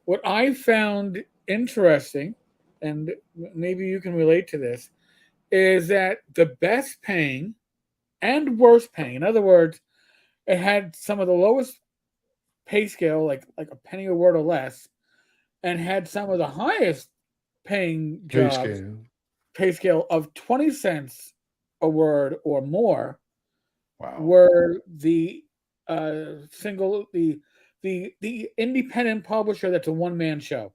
what I found interesting, and maybe you can relate to this, is that the best paying and worst paying, in other words, it had some of the lowest pay scale, like a penny a word or less, and had some of the highest paying jobs, pay scale of 20 cents a word or more. Wow. Were the independent publisher that's a one-man show.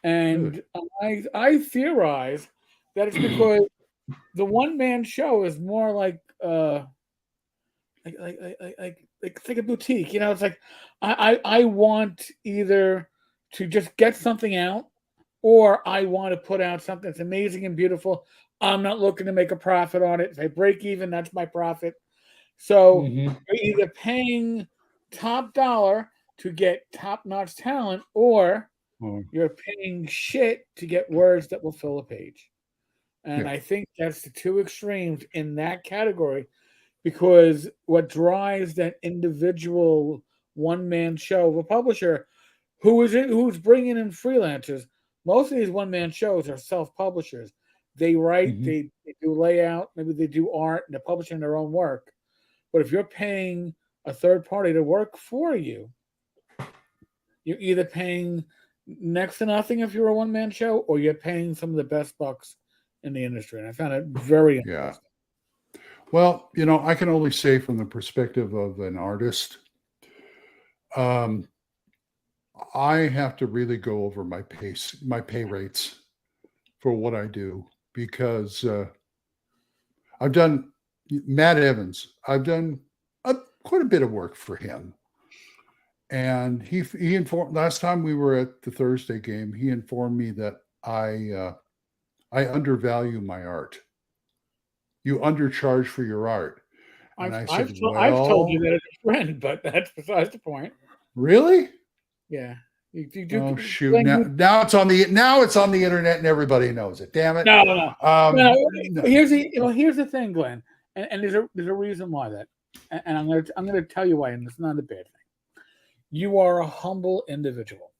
And really? I theorize that it's because the one-man show is more like a boutique. It's like I want either to just get something out, or I want to put out something that's amazing and beautiful. I'm not looking to make a profit on it. If I break even, that's my profit. So you're either paying top dollar to get top-notch talent, or you're paying shit to get words that will fill a page. And I think that's the two extremes in that category, because what drives that individual one-man show of a publisher who's bringing in freelancers, most of these one-man shows are self-publishers. They write, they do layout, maybe they do art, and they're publishing their own work. But if you're paying a third party to work for you, you're either paying next to nothing if you're a one-man show, or you're paying some of the best bucks in the industry. And I found it very interesting. Yeah. Well, I can only say from the perspective of an artist, I have to really go over my pay rates for what I do, because I've done Matt Evans. I've done quite a bit of work for him. And he informed, last time we were at the Thursday game, he informed me that I undervalue my art. You undercharge for your art. And I've told you that as a friend, but that's besides the point. Really? Yeah. If you do, Oh shoot! Glenn, Now it's on the internet and everybody knows it. Damn it! no. No. Here's the thing, Glenn, and there's a reason why that, and I'm gonna tell you why, and it's not a bad thing. You are a humble individual.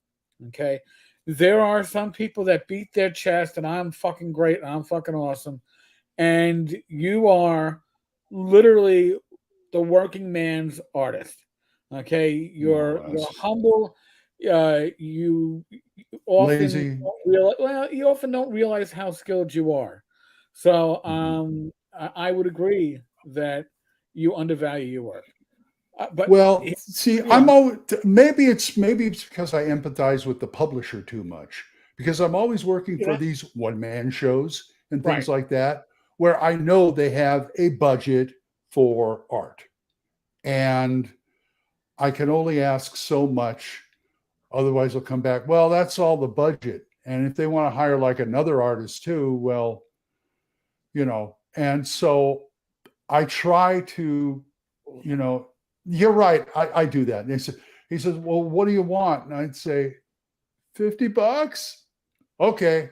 Okay, there are some people that beat their chest, and I'm fucking great, and I'm fucking awesome, and you are literally the working man's artist. Okay, you're humble. You often Lazy. you often don't realize how skilled you are. So I would agree that you undervalue your work. But Well, see, yeah. I'm always, maybe it's because I empathize with the publisher too much, because I'm always working for these one-man shows and things like that, where I know they have a budget for art, and I can only ask so much. Otherwise, they'll come back, well, that's all the budget. And if they want to hire like another artist too, well, and so I try to, you're right. I do that. And he says, well, what do you want? And I'd say, $50. Okay.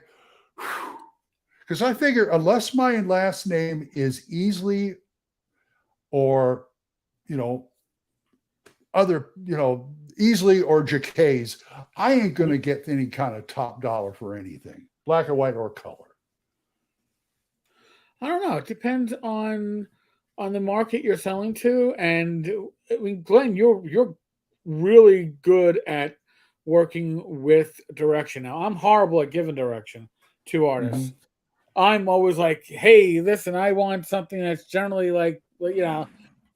Because I figure unless my last name is Easley or, Easley or Jacays, I ain't going to get any kind of top dollar for anything, black or white or color. I don't know. It depends on the market you're selling to, and I mean, Glenn, you're really good at working with direction. Now, I'm horrible at giving direction to artists. Mm-hmm. I'm always like, "Hey, listen, I want something that's generally like,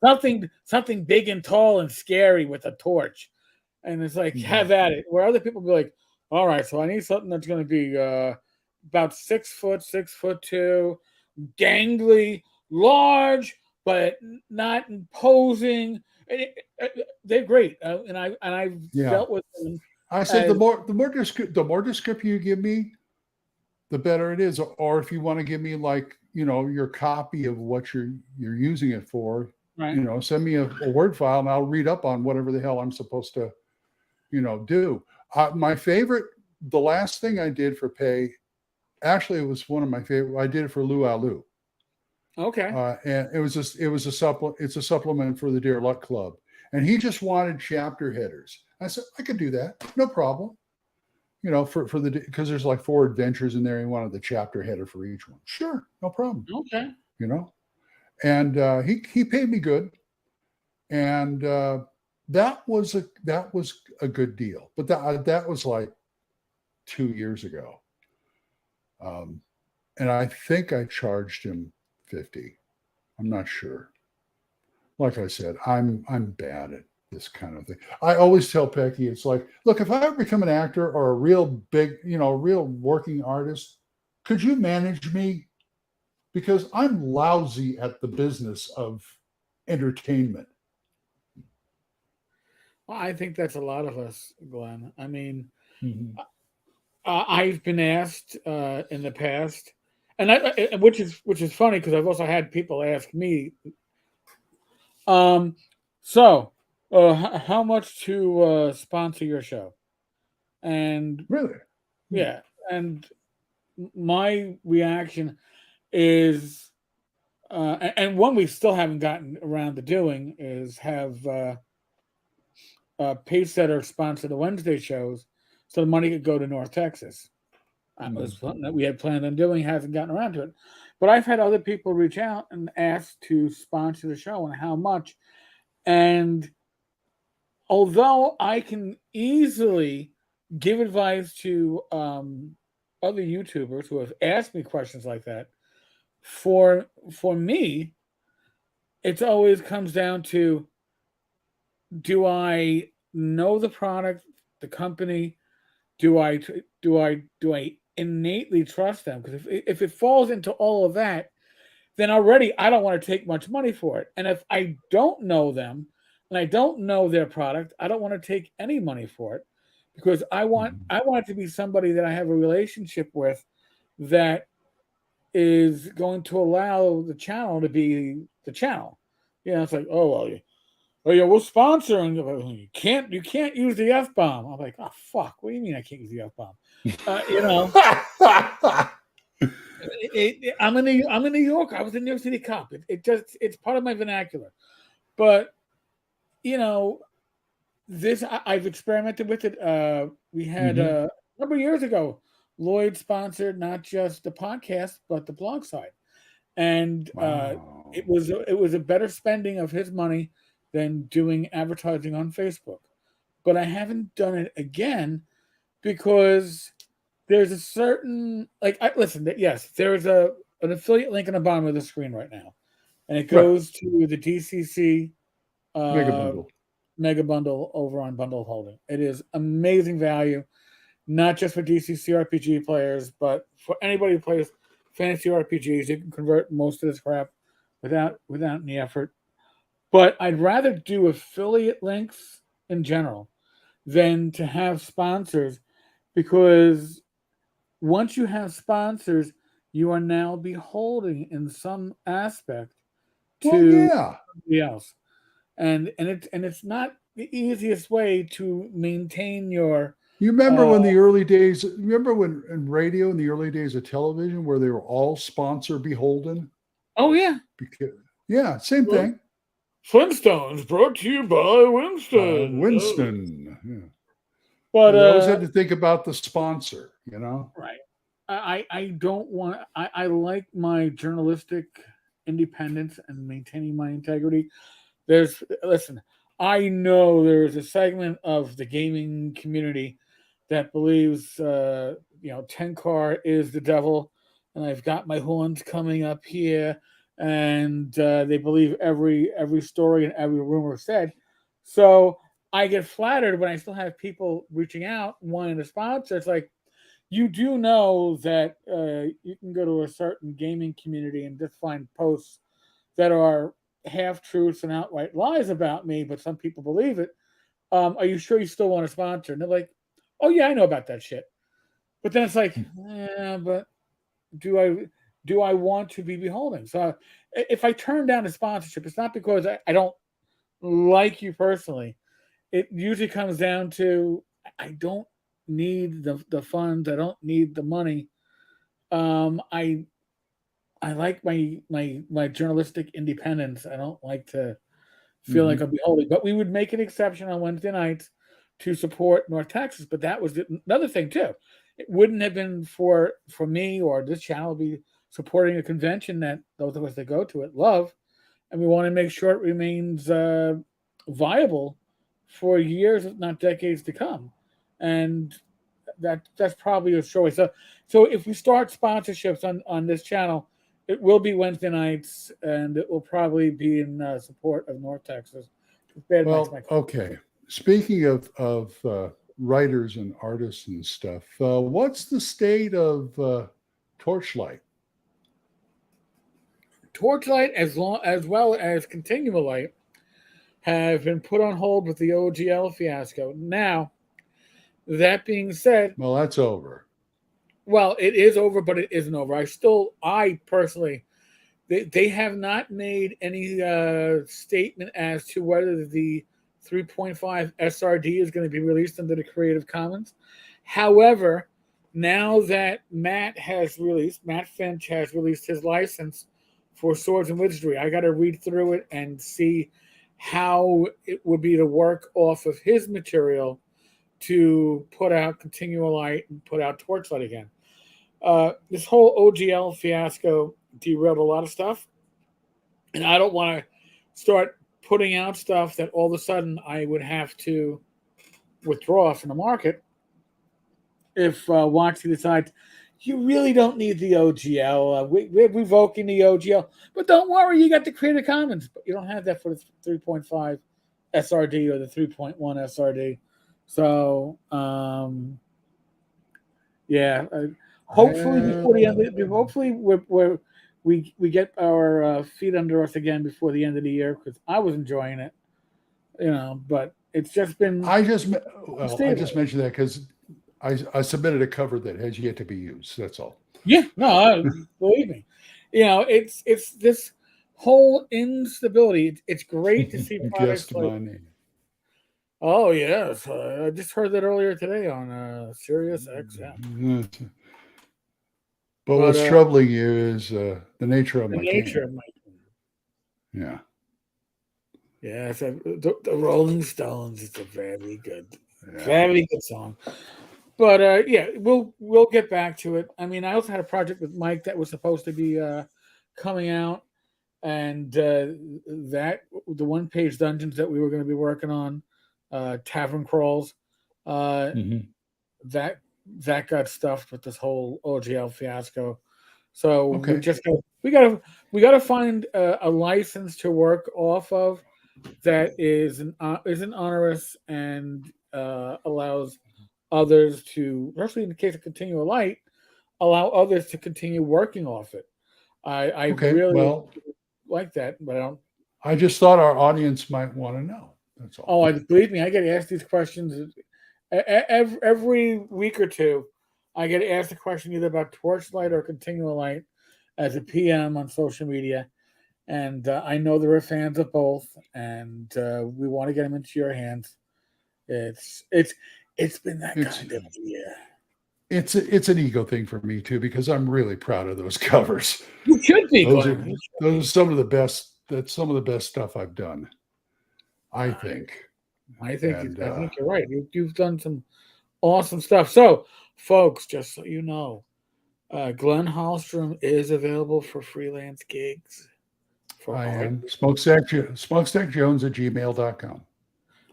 something big and tall and scary with a torch," and it's like, have at it. Where other people be like, "All right, so I need something that's going to be about 6 foot, 6'2", gangly, large, but not imposing." They're great, and I've dealt with them. I said the more descriptive you give me, the better it is. Or if you want to give me like your copy of what you're using it for, send me a Word file and I'll read up on whatever the hell I'm supposed to do. My favorite, the last thing I did for pay, actually it was one of my favorite. I did it for Lou Alou. Okay. And it's a supplement for the Dear Luck Club. And he just wanted chapter headers. I said, I could do that. No problem. Because there's like 4 adventures in there. He wanted the chapter header for each one. Sure. No problem. Okay. And he paid me good. And that was a good deal. But that was like 2 years ago. And I think I charged him $50. I'm not sure. Like I said, I'm bad at this kind of thing. I always tell Pecky, it's like, look, if I ever become an actor or a real big, real working artist, could you manage me? Because I'm lousy at the business of entertainment. Well, I think that's a lot of us, Glenn. I mean, I've been asked in the past, and which is funny because I've also had people ask me. So, how much to sponsor your show? And really, yeah, and my reaction is, and one we still haven't gotten around to doing is have Pacesetter sponsor the Wednesday shows, so the money could go to North Texas. That was something that we had planned on doing, hasn't gotten around to it. But I've had other people reach out and ask to sponsor the show and how much. And although I can easily give advice to other YouTubers who have asked me questions like that, for me, it always comes down to, do I know the product, the company? Do I innately trust them? Because if it falls into all of that, then already I don't want to take much money for it. And if I don't know them and I don't know their product, I don't want to take any money for it, because I want it to be somebody that I have a relationship with that is going to allow the channel to be the channel. It's like, oh well, oh yeah, we'll sponsor, and you can't use the F-bomb. I'm like, oh fuck, what do you mean I can't use the F-bomb? You know, I'm in New York. I was a New York City cop. It's part of my vernacular. But you know, I've experimented with it. We had a number of years ago, Lloyd sponsored not just the podcast but the blog site, and Wow. it was a better spending of his money than doing advertising on Facebook. But I haven't done it again because there's a certain listen. Yes, there's an affiliate link on the bottom of the screen right now, and it goes to the DCC Mega Bundle over on Bundle Holding. It is amazing value, not just for DCC RPG players, but for anybody who plays fantasy RPGs. You can convert most of this crap without any effort. But I'd rather do affiliate links in general than to have sponsors, because once you have sponsors, you are now beholden in some aspect to somebody else. And it's not the easiest way to maintain your. You remember when the early days? Remember when in radio in the early days of television, where they were all sponsor beholden? Oh yeah, same thing. Flintstones brought to you by Winston. Winston. Yeah. But you always had to think about the sponsor. You know, right? I don't want. I like my journalistic independence and maintaining my integrity. Listen, I know there's a segment of the gaming community that believes, Tenkar is the devil, and I've got my horns coming up here, and they believe every story and every rumor said. So I get flattered when I still have people reaching out wanting to sponsor. It's like, you do know that you can go to a certain gaming community and just find posts that are half truths and outright lies about me, but some people believe it. Are you sure you still want to sponsor? And they're like, oh yeah, I know about that shit. But then it's like, but do I want to be beholden? So if I turn down a sponsorship, it's not because I don't like you personally. It usually comes down to, I don't need the funds. I don't need the money. I like my journalistic independence. I don't like to feel like I'm beholden. But we would make an exception on Wednesday nights to support North Texas. But that was another thing too. It wouldn't have been for me or this channel be supporting a convention that those of us that go to it love, and we want to make sure it remains viable for years, if not decades, to come. And that's probably a choice. So if we start sponsorships on this channel, it will be Wednesday nights, and it will probably be in support of North Texas. Okay. Speaking of writers and artists and stuff, what's the state of Torchlight? Torchlight, as well as Continual Light, have been put on hold with the OGL fiasco. Now, that being said, well, that's over. Well, it is over, but it isn't over. I personally, they have not made any statement as to whether the 3.5 SRD is going to be released under the Creative Commons. However, now that Matt Finch has released his license for Swords and Wizardry, I got to read through it and see how it would be to work off of his material to put out Continual Light and put out Torchlight again. This whole OGL fiasco derailed a lot of stuff, and I don't want to start putting out stuff that all of a sudden I would have to withdraw from the market if WotC decides you really don't need the OGL. We're revoking the OGL, but don't worry, you got the Creative Commons, but you don't have that for the 3.5 SRD or the 3.1 SRD. So, hopefully before the end, hopefully we get our feet under us again before the end of the year, because I was enjoying it, but it's just been. I just mentioned that because I submitted a cover that has yet to be used. That's all. Yeah, no, believe me, it's this whole instability. It's great to see products Guessed like. my name. Oh yes, I just heard that earlier today on Sirius XM. But But what's troubling you is the nature of the my nature cane. of my. Yeah. Yeah, the Rolling Stones. It's a very Yeah. very good song. But yeah, we'll get back to it. I mean, I also had a project with Mike that was supposed to be coming out, and that the one-page dungeons that we were going to be working on, Tavern Crawls, Mhm. that got stuffed with this whole OGL fiasco. So Okay. we got to find a license to work off of that isn't onerous and allows others to, especially in the case of Continual Light, allow others to continue working off it. I Okay. really Well, like that, but I don't. I just thought our audience might want to know. That's all. Oh, believe me, I get asked these questions every week or two. I get asked a question either about Torchlight or Continual Light as a PM on social media, and I know there are fans of both, and we want to get them into your hands. It's been that It's kind of year. it's an ego thing for me too because I'm really proud of those covers. You should be, Those are Glenn. those are some of the best. That's some of the best stuff I've done. I think. I think And you're right. You've done some awesome stuff. So, folks, just so you know, Glenn Hallstrom is available for freelance gigs. For I art. am smokestackjones@gmail.com.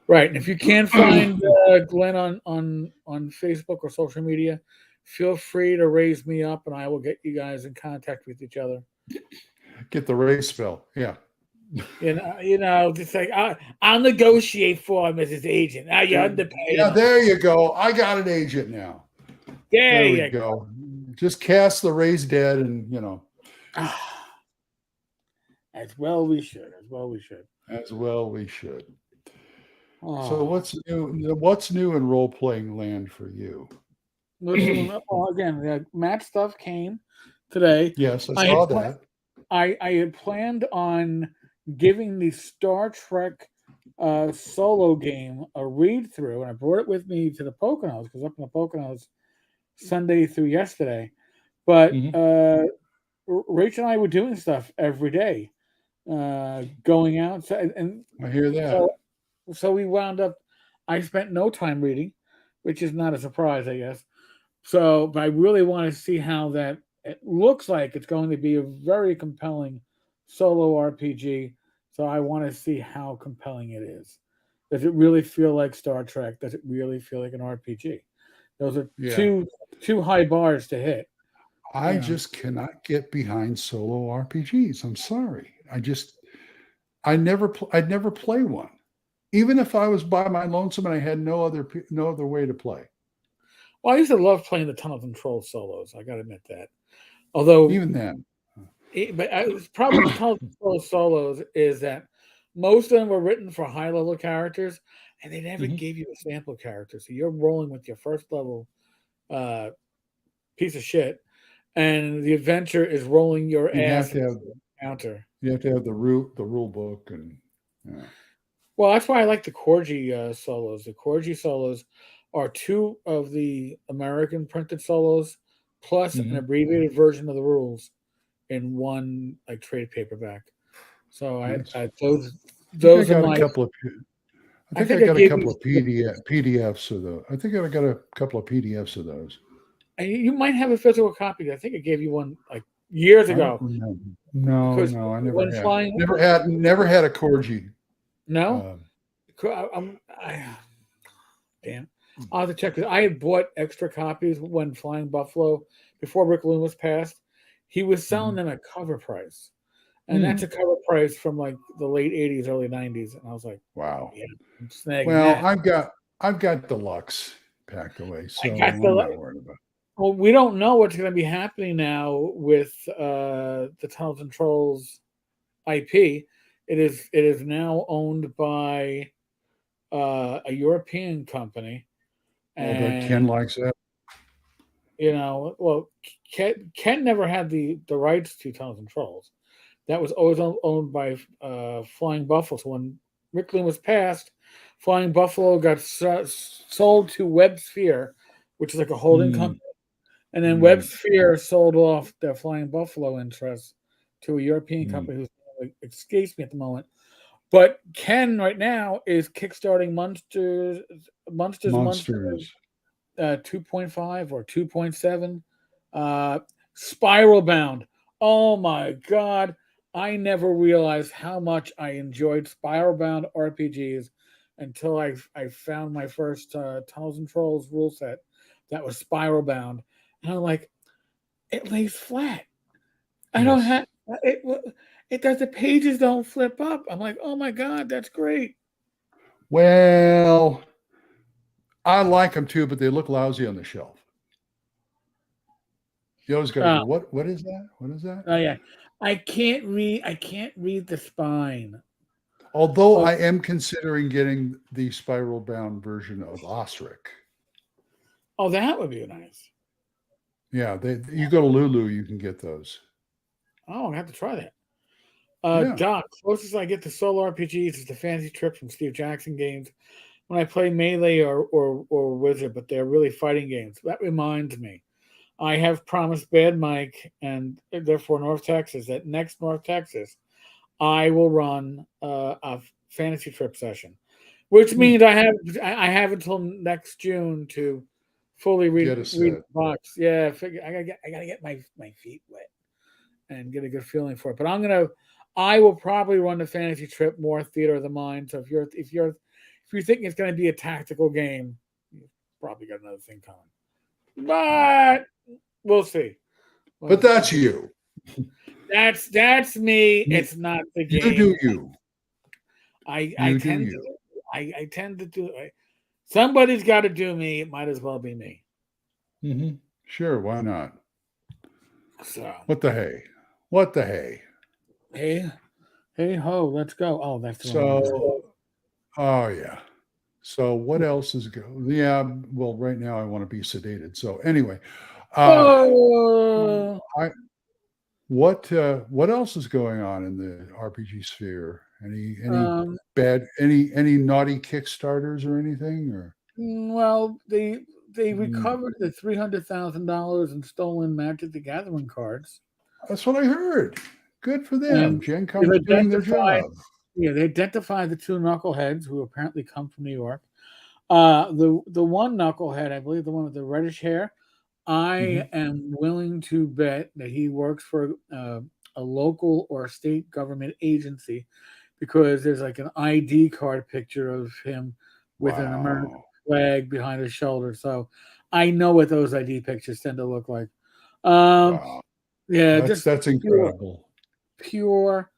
Right. And if you can't find Glenn on Facebook or social media, feel free to raise me up, and I will get you guys in contact with each other. Get the race spell. Yeah. Just like I'll negotiate for him as his agent. Now you're underpaid. Yeah, there you go. I got an agent now. There we you go. Just cast the Rays dead, and as well we should. As well we should. as well we should. Oh. So what's new? What's new in role playing land for you? Well, again, the match stuff came today. Yes, I saw that. I had planned on giving the Star Trek solo game a read through, and I brought it with me to the Poconos because up in the Poconos Sunday through yesterday. But Rachel and I were doing stuff every day, going out. And I hear that. So we wound up. I spent no time reading, which is not a surprise, I guess. So, but I really want to see how that. It looks like it's going to be a very compelling solo RPG. So I want to see how compelling it is. Does it really feel like Star Trek? Does it really feel like an RPG? Those are two high bars to hit. I just cannot get behind solo RPGs. I'm sorry. I'd never play one, even if I was by my lonesome and I had no other way to play. Well, I used to love playing the Tunnel Control solos. I got to admit that. Although even then, but the problem with Tunnel Control solos is that most of them were written for high level characters, and they never gave you a sample character. So you're rolling with your first level piece of shit, and the adventure is rolling your ass counter. You have to have the rule book, and well, that's why I like the Corgi solos. The Corgi solos are two of the American printed solos, plus an abbreviated version of the rules in one like trade paperback. So I those I are got my. a couple of. I think I got a couple of PDFs of those. I think I got a couple of PDFs of those. And you might have a physical copy. I think I gave you one like years ago. No, I never had a Corgi. No, damn. I'll have to check. I had bought extra copies when Flying Buffalo before Rick Loomis passed. He was selling them at cover price, and that's a cover price from like the late '80s, early '90s. And I was like, "Wow, yeah, I'm snagging well, that. I've got deluxe packed away, so I'm not worried about it." Well, we don't know what's going to be happening now with the Tunnel Controls IP. It is now owned by a European company. And Ken likes that. Well, Ken never had the rights to Tunnel Controls. that was always owned by Flying Buffalo. So when Rick Glen was passed, Flying Buffalo got sold to WebSphere, which is like a holding company. And then WebSphere sold off their Flying Buffalo interests to a European company whose name escapes me at the moment. But Ken right now is kickstarting Monsters 2.5 or 2.7. Spiral Bound. Oh my God. I never realized how much I enjoyed Spiral Bound RPGs until I found my first Tunnels and Trolls rule set that was Spiral Bound. And I'm like, it lays flat. I don't have it. It does. The pages don't flip up. I'm like, oh my God, that's great. Well, I like them too, but they look lousy on the shelf. You always got to go, what is that? What is that? Oh yeah. I can't read the spine. Although I am considering getting the spiral bound version of Osric. Oh, that would be nice. Yeah, you go to Lulu, you can get those. Oh, I have to try that. Yeah. Doc, closest I get to solo RPGs is the Fantasy Trip from Steve Jackson games when I play Melee or Wizard, but they're really fighting games. That reminds me, I have promised Bad Mike and therefore North Texas that next North Texas, I will run a Fantasy Trip session, which means I have until next June to fully read the box. Yeah, I gotta get my feet wet and get a good feeling for it. But I will probably run the Fantasy Trip more Theater of the Mind. So if you're thinking it's going to be a tactical game, you've probably got another thing coming. But we'll see. But that's you. That's me. It's not the game. You do you. I tend to do. Somebody's got to do me. It might as well be me. Mm-hmm. Sure, why not? So what the hey? What the hey? Hey ho, let's go. Oh, that's so. Oh yeah. So what else is going? Yeah. Well, right now I want to be sedated. So anyway, what else is going on in the RPG sphere? Any naughty Kickstarters or anything? Or well, they recovered the $300,000 in stolen Magic the Gathering cards. That's what I heard. Good for them. Gen Con's doing their job. Yeah, they identified the two knuckleheads who apparently come from New York. The one knucklehead, I believe, the one with the reddish hair, I am willing to bet that he works for a local or state government agency because there's like an ID card picture of him with an American flag behind his shoulder. So I know what those ID pictures tend to look like. Yeah, that's incredible. Pure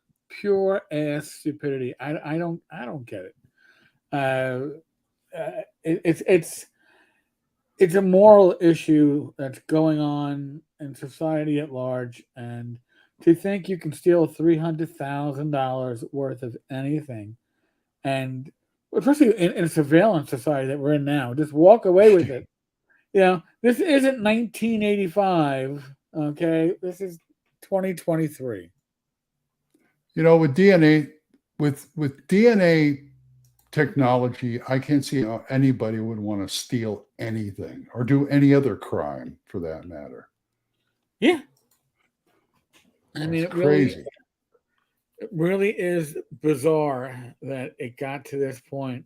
ass stupidity. I don't get it. It's a moral issue that's going on in society at large, and to think you can steal $300,000 worth of anything, and especially in a surveillance society that we're in now, just walk away with it. This isn't 1985. Okay, this is 2023. With DNA technology, I can't see how anybody would want to steal anything or do any other crime for that matter. Yeah. I mean, crazy. It really is bizarre that it got to this point.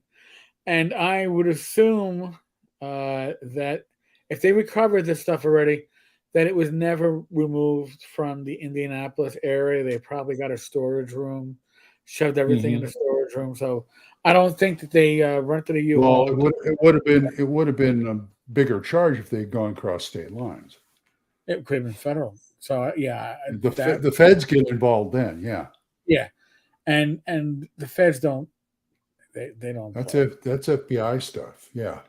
And I would assume that if they recovered this stuff already, that it was never removed from the Indianapolis area. They probably got a storage room, shoved everything in the storage room. So I don't think that they rented a U-Haul. Well, it would have been a bigger charge if they'd gone across state lines. It could have been federal. So yeah, the feds get involved then. Yeah. Yeah, and the feds don't. They don't. That's FBI stuff. Yeah.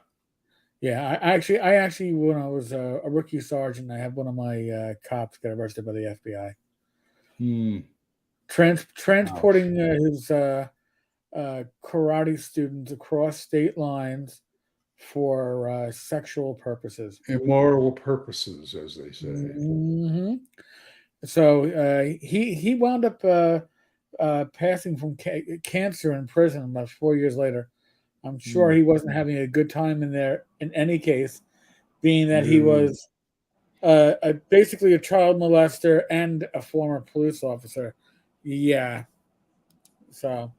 Yeah, I actually when I was a rookie sergeant, I had one of my cops get arrested by the FBI. Transporting his karate students across state lines for sexual purposes. Immoral purposes, as they say. Mm-hmm. So he wound up passing from cancer in prison about 4 years later. I'm sure he wasn't having a good time in there in any case, being that he was basically a child molester and a former police officer. Yeah. So,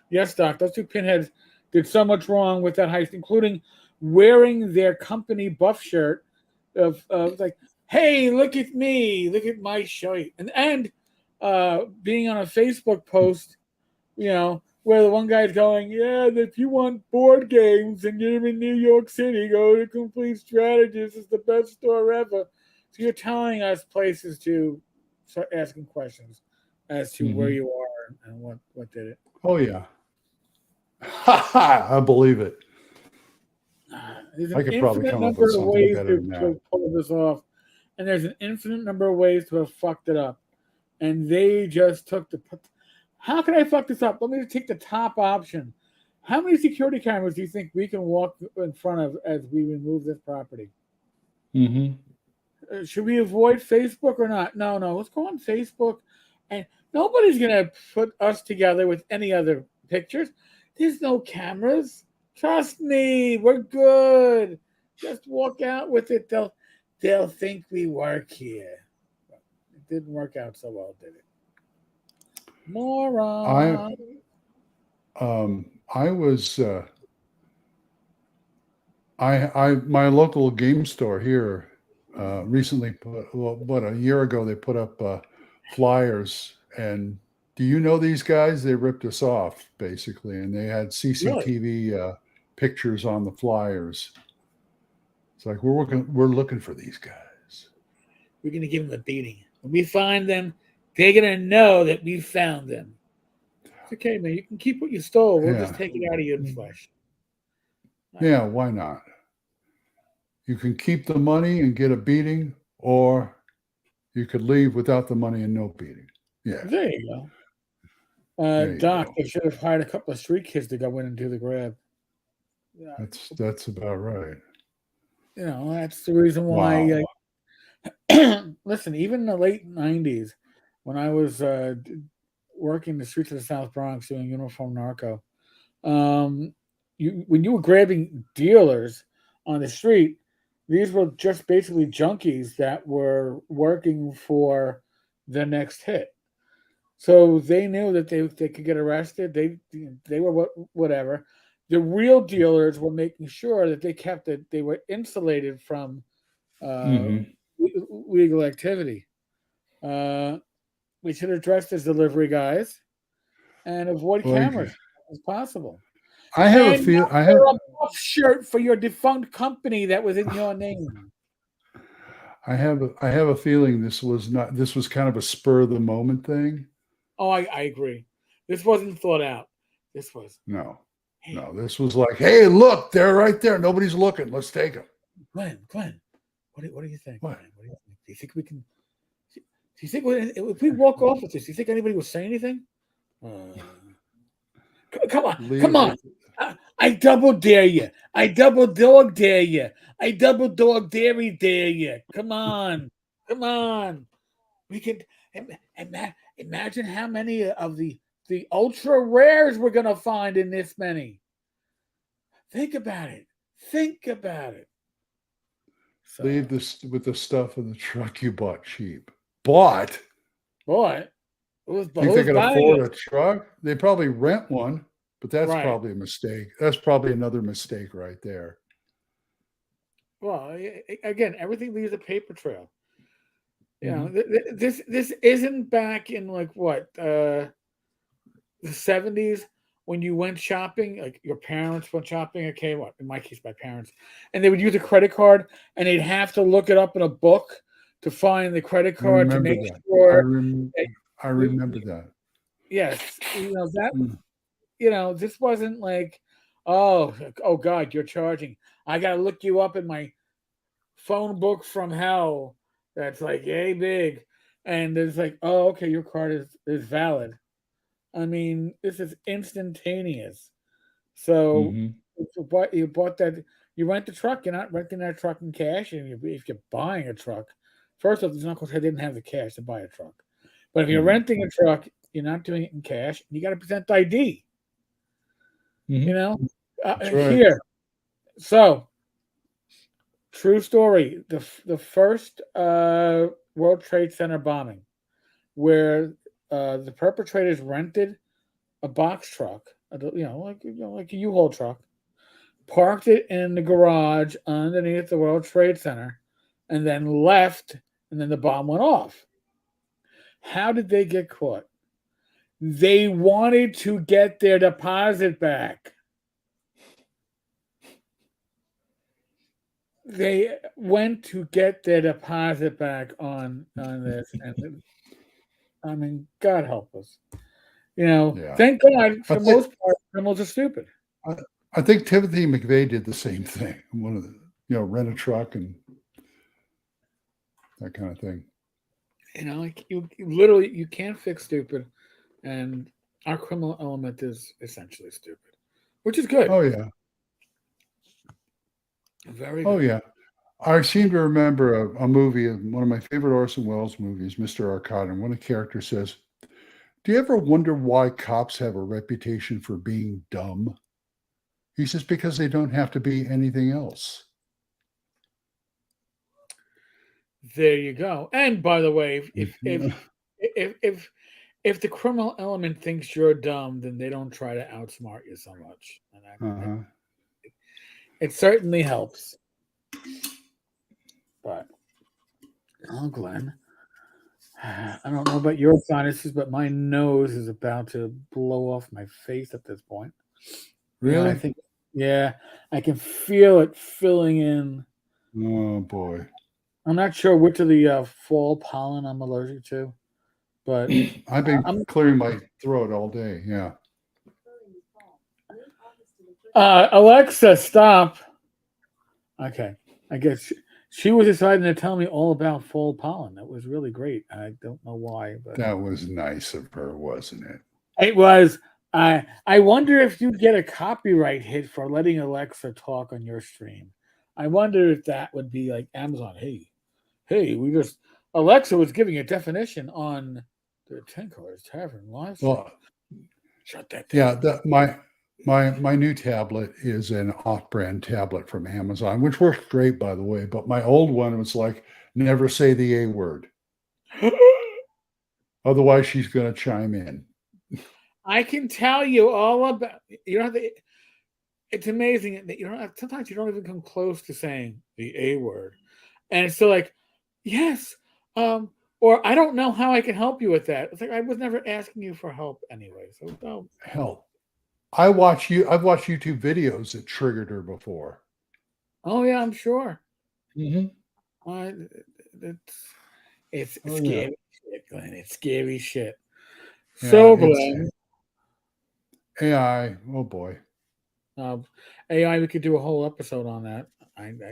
yes, Doc, those two pinheads did so much wrong with that heist, including wearing their company buff shirt of like, hey, look at me, look at my shirt, and being on a Facebook post, where the one guy's going, yeah, if you want board games and you're in New York City, go to Complete Strategist. It's the best store ever. So you're telling us places to start asking questions as to where you are and what did it. Oh yeah. I believe it. There's I an could probably infinite come up number with of something ways better than that. to pull this off, and there's an infinite number of ways to have fucked it up. And they just took how can I fuck this up? Let me take the top option. How many security cameras do you think we can walk in front of as we remove this property? Should we avoid Facebook or not? No. Let's go on Facebook, and nobody's gonna put us together with any other pictures. There's no cameras. Trust me, we're good. Just walk out with it. They'll think we work here. It didn't work out so well, did it? Moron. I was my local game store here recently a year ago they put up flyers, and do you know these guys? They ripped us off basically, and they had CCTV pictures on the flyers. It's like we're looking for these guys. We're gonna give them a beating. When we find them, they're gonna know that we found them. It's okay, man. You can keep what you stole. We'll just take it out of you in flesh. Yeah, why not? You can keep the money and get a beating, or you could leave without the money and no beating. Yeah. There you go. Doc, they should have hired a couple of street kids to go in and do the grab. Yeah. That's about right. That's the reason why. Listen, even in the late 90s, when I was working the streets of the South Bronx doing uniform narco, when you were grabbing dealers on the street, these were just basically junkies that were working for the next hit. So they knew that they could get arrested. They were whatever. The real dealers were making sure that they were insulated from legal activity. We should have dressed as delivery guys and avoid cameras as possible. I have a feel. I have a buff shirt for your defunct company that was in your name. I have a feeling this was kind of a spur of the moment thing. Oh, I agree. This wasn't thought out. This was no. This was like, hey, look, they're right there. Nobody's looking. Let's take them. Glenn, what do you think? What? Do you think we can? Do you think if we walk off with this, do you think anybody will say anything? Come on! I double dare you! I double dog dare you! I double dog dairy dare you! Come on! We can imagine how many of the ultra rares we're gonna find in this many. Think about it. So, leave this with the stuff in the truck you bought cheap. Bought? Boy, think they can afford a truck? They probably rent one, but that's probably a mistake. That's probably another mistake right there. Well, again, everything leaves a paper trail. This isn't back in like what the 70s when you went shopping, like your parents went shopping. Okay, what in my case, my parents, and they would use a credit card, and they'd have to look it up in a book to find the credit card to make sure. I remember that. Yes, this wasn't like, oh God, you're charging. I gotta look you up in my phone book from hell. That's like yay big, and it's like, oh, okay, your card is valid. I mean, this is instantaneous. So you bought that, you rent the truck. You're not renting that truck in cash, and if you're buying a truck first off, these uncles didn't have the cash to buy a truck. But if you're Mhm. renting a truck, you're not doing it in cash. You got to present ID. Mhm. You know, That's right. here. So, true story. The first World Trade Center bombing, where the perpetrators rented a box truck, like a U-Haul truck, parked it in the garage underneath the World Trade Center, and then left, and then the bomb went off. How did they get caught? They wanted to get their deposit back. They went to get their deposit back on this, and I mean, God help us. Yeah. Thank God for I the think, most part, criminals are stupid. I think Timothy McVeigh did the same thing. One of the, rent a truck and that kind of thing. Like you literally you can't fix stupid, and our criminal element is essentially stupid, which is good. Oh yeah. Very Oh good. yeah. I seem to remember a movie, one of my favorite Orson Welles movies, Mr. Arcade, and one of the characters says, "Do you ever wonder why cops have a reputation for being dumb?" He says, "Because they don't have to be anything else." There you go. And by the way, if the criminal element thinks you're dumb, then they don't try to outsmart you so much, and Uh-huh. it certainly helps. But Glenn, I don't know about your sinuses, but my nose is about to blow off my face at this point. Really? I think, I can feel it filling in. Oh boy. I'm not sure which of the fall pollen I'm allergic to, but I've been I'm clearing my throat all day. Yeah. Alexa, stop. Okay, I guess she was deciding to tell me all about fall pollen. That was really great. I don't know why, but That was nice of her, wasn't it? it was. I wonder if you'd get a copyright hit for letting Alexa talk on your stream. I wonder if that would be like Amazon. Hey, Alexa was giving a definition on the Tenkar's Tavern live stream. Well, Shut that down. yeah, my new tablet is an off-brand tablet from Amazon, which works great, by the way. But my old one was like, never say the A word. Otherwise, she's going to chime in. I can tell you all about. You don't have to. It's amazing that you don't have, sometimes you don't even come close to saying the A word, and it's still like, yes, or I don't know how I can help you with that. It's like I was never asking you for help anyway. So no. Hell, I've watched YouTube videos that triggered her before. Oh yeah, I'm sure. Mm-hmm. It's Oh, scary shit, Glenn. It's scary shit. Yeah, So Glenn, AI. Oh boy. AI, we could do a whole episode on that.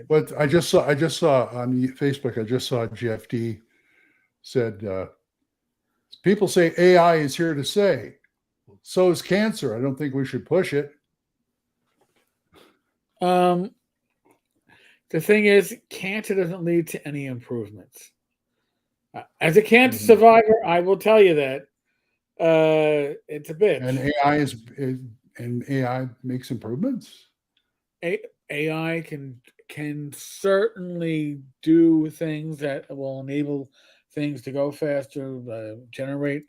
But I just saw on Facebook. I just saw Jeff D said, people say AI is here to stay. So is cancer. I don't think we should push it. The thing is, cancer doesn't lead to any improvements. As a cancer survivor, I will tell you that it's a bitch. And AI makes improvements. AI can certainly do things that will enable things to go faster, generate.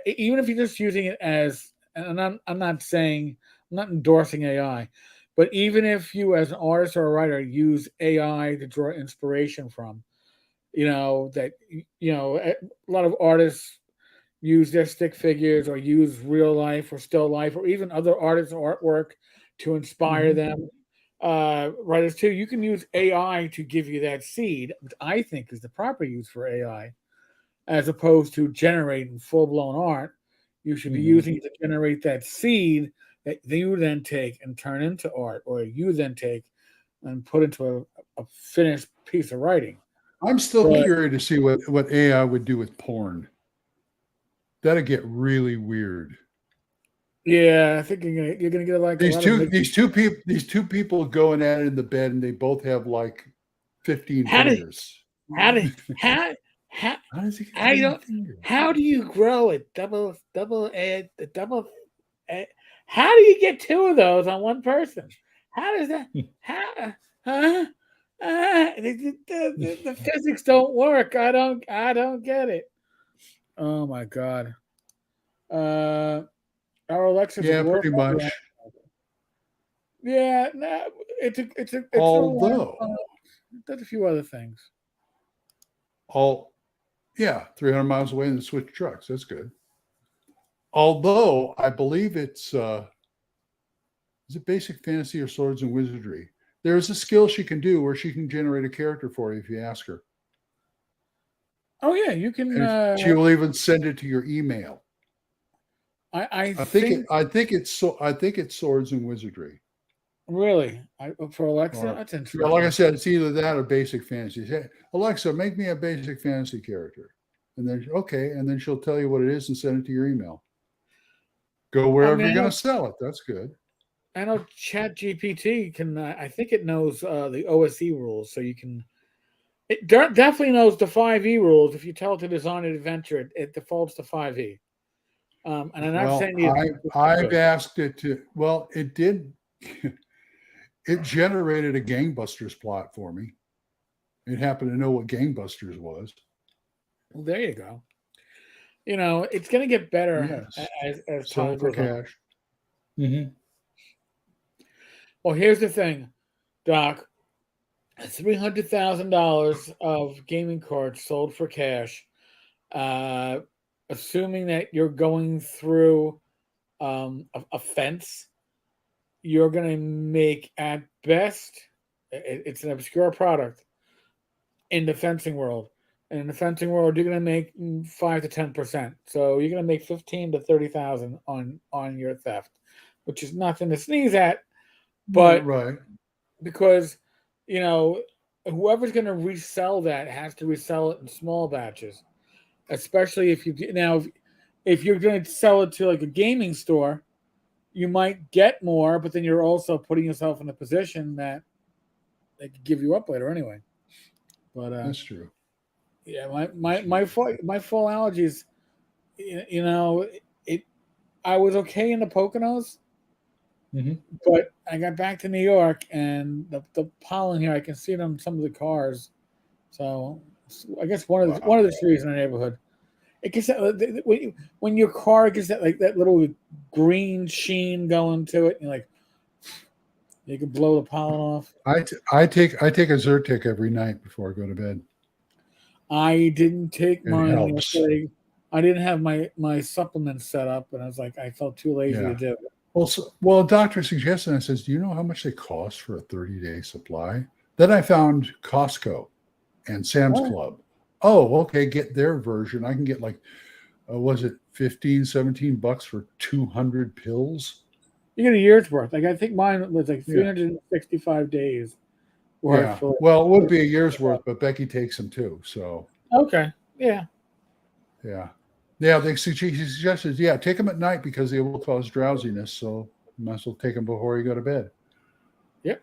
Even if you're just using it as, and I'm not saying, I'm not endorsing AI, but even if you, as an artist or a writer, use AI to draw inspiration from, a lot of artists use their stick figures or use real life or still life or even other artists' artwork to inspire them. Writers too, you can use AI to give you that seed, which I think is the proper use for AI, as opposed to generating full-blown art. You should be using it to generate that seed that you then take and turn into art, or you then take and put into a finished piece of writing. I'm still curious to see what AI would do with porn. That'd get really weird. Yeah, I think you're gonna get like these two people going at it in the bed, and they both have like 15 fingers. How do how How does he get I three don't. fingers? How do you grow a double A? How do you get two of those on one person? How does that? How? Huh? The physics don't work. I don't get it. Oh my god. Our Alexa's a Yeah, pretty glorified. much. Yeah, no, it's a Although, does a few other things. yeah, 300 miles away and switch trucks. That's good. Although I believe it's is it Basic Fantasy or Swords and Wizardry? There's a skill she can do where she can generate a character for you if you ask her. Oh yeah, you can. And she will even send it to your email. I think it's Swords and Wizardry. Really, for Alexa, Or, that's yeah, interesting. like I said, it's either that or Basic Fantasy. Say, Alexa, make me a Basic Fantasy character, and then okay, and then she'll tell you what it is and send it to your email. Go wherever you're going to sell it. That's good. I know Chat GPT can. I think it knows the OSE rules, so you can. It definitely knows the 5e rules. If you tell it to design an adventure, it defaults to 5e. And I'm not saying I've asked it to. Well, it did. It generated a Gangbusters plot for me. It happened to know what Gangbusters was. Well, there you go. You know, it's going to get better as time goes on. Mm-hmm. Well, here's the thing, Doc. $300,000 of gaming cards sold for cash. Assuming that you're going through a fence, you're going to make at best, it's an obscure product in the fencing world. And in the fencing world, you're going to make 5 to 10%. So you're going to make 15 to 30,000 on your theft, which is nothing to sneeze at. But right, because you know whoever's going to resell that has to resell it in small batches, especially if if you're going to sell it to like a gaming store, you might get more, but then you're also putting yourself in a position that they could give you up later anyway. But that's true. Yeah, my full allergies. You know, I was okay in the Poconos, but I got back to New York and the pollen here. I can see it on some of the cars. So I guess one of the trees in the neighborhood. It gets that when your car gets that little green sheen going to it, and you're like, you can blow the pollen off. I take a Zyrtec every night before I go to bed. I didn't take mine yesterday. I didn't have my supplements set up, and I was like, I felt too lazy to do it. Well, a doctor suggested, and I says, do you know how much they cost for a 30-day supply? Then I found Costco and Sam's Club. Oh, okay, get their version. I can get like, was it $15-17 for 200 pills? You get a year's worth. Like I think mine was like 365 days. Yeah. Well, it would be a year's worth, but Becky takes them too. So okay. Yeah. Yeah. She suggested, take them at night because they will cause drowsiness. So you might as well take them before you go to bed. Yep.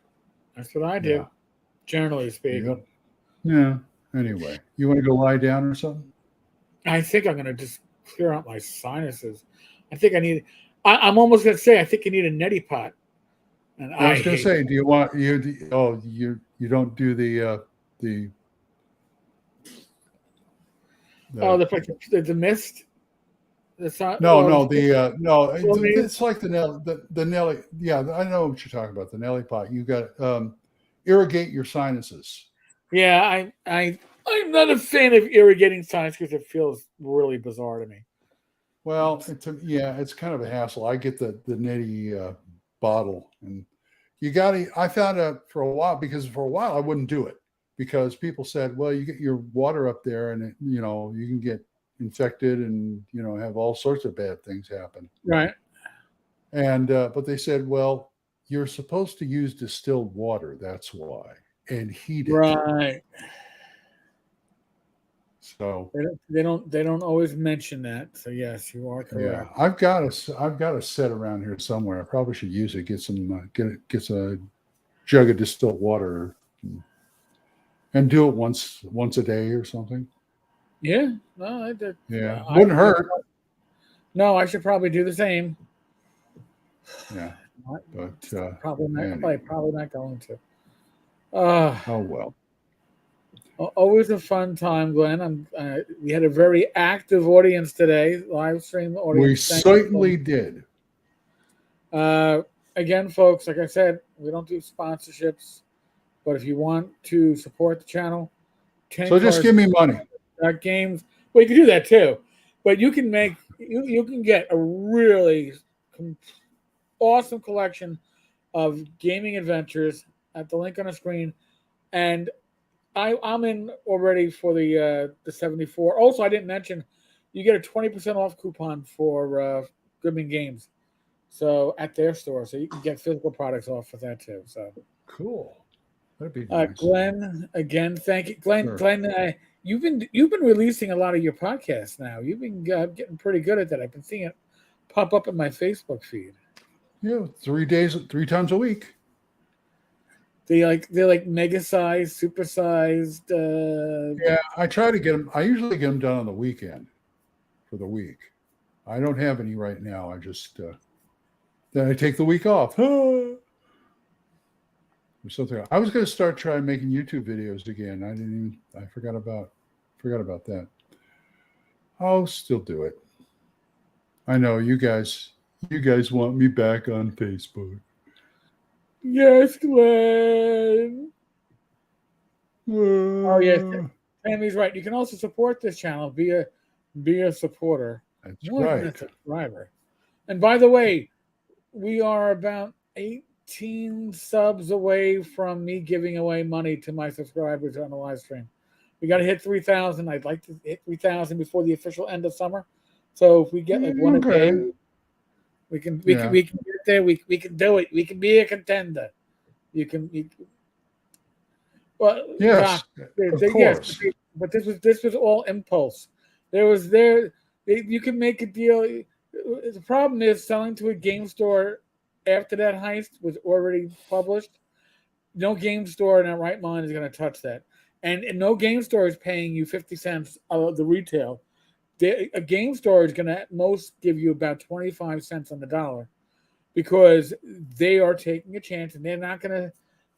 That's what I do. Yeah. Generally speaking. Yep. Yeah. Anyway, you want to go lie down or something? I think I'm going to just clear out my sinuses. I think I need. I'm almost going to say I think I need a neti pot. And I was going to say, do you want you? Oh, you don't do the mist. It's like the Nelly. Yeah, I know what you're talking about. The Nelly pot. You got irrigate your sinuses. Yeah, I'm not a fan of irrigating sinus because it feels really bizarre to me. Well, it's kind of a hassle. I get the nitty bottle, and you got to. I found out for a while I wouldn't do it because people said, well, you get your water up there, and you can get infected and have all sorts of bad things happen. Right. And but they said, well, you're supposed to use distilled water. That's why, and heat it. Right. So they don't always mention that. So yes, you are correct. Yeah, I've got a set around here somewhere. I probably should use it. Get a jug of distilled water. and do it once a day or something. Yeah, no, I did. Yeah, wouldn't hurt. No, I should probably do the same. Yeah, but Probably not. anyway. Probably not going to. Oh well. Always a fun time, Glenn. We had a very active audience today, live stream audience. We certainly did. Again, folks, like I said, we don't do sponsorships, but if you want to support the channel, So just give me money. Games. Well, you can do that too, but you can make you can get a really awesome collection of gaming adventures at the link on the screen, and I'm in already for the 74. Also, I didn't mention you get a 20% off coupon for Goodman Games, so at their store, so you can get physical products off for that too. So cool. That'd be nice. Glenn, again, thank you, Glenn. Sure. Glenn, you've been releasing a lot of your podcasts now. You've been getting pretty good at that. I've been seeing it pop up in my Facebook feed. Yeah, 3 times a week. They're like mega sized, super sized. Yeah, I try to get them. I usually get them done on the weekend for the week. I don't have any right now. I just then I take the week off. Or something. I was going to start trying making YouTube videos again. I forgot about that. I'll still do it. I know you guys want me back on Facebook. Yes, Glenn. Oh yes, Tammy's right. You can also support this channel. Be a supporter. That's More than right. a subscriber. And by the way, we are about 18 subs away from me giving away money to my subscribers on the live stream. We got to hit 3,000. I'd like to hit 3,000 before the official end of summer. So if we get like one a day, we can get there. We can do it. We can be a contender. Well, Yes, of course. Yes, but this was all impulse. You can make a deal. The problem is selling to a game store after that heist was already published. No game store in their right mind is going to touch that, and no game store is paying you 50 cents of the retail. A game store is going to at most give you about 25 cents on the dollar, because they are taking a chance, and they're not going to.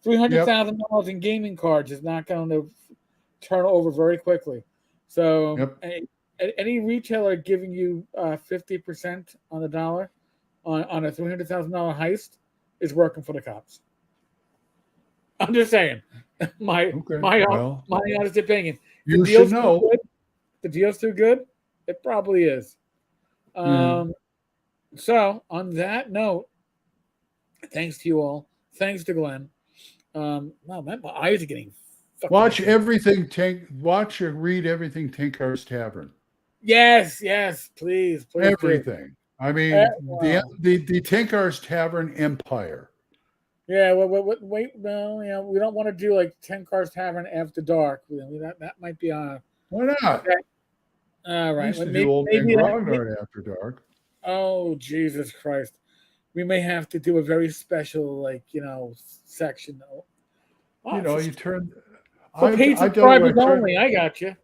$300,000 in gaming cards is not going to turn over very quickly. So any retailer giving you 50% on the dollar on a $300,000 heist is working for the cops. I'm just saying. My honest opinion. You should know. The deal's too good. It probably is. So on that note, thanks to you all. Thanks to Glenn. My eyes are getting. Watch everything. Watch or read everything. Tenkar's Tavern. Yes, please. Everything. Do. I mean, the Tenkar's Tavern Empire. Yeah. Wait. Well, we don't want to do like Tenkar's Tavern After Dark. That might be on. Why not? All right. Do Old Man Grognard After Dark. Oh, Jesus Christ. We may have to do a very special, section. You turn. For paid subscribers only. I got you.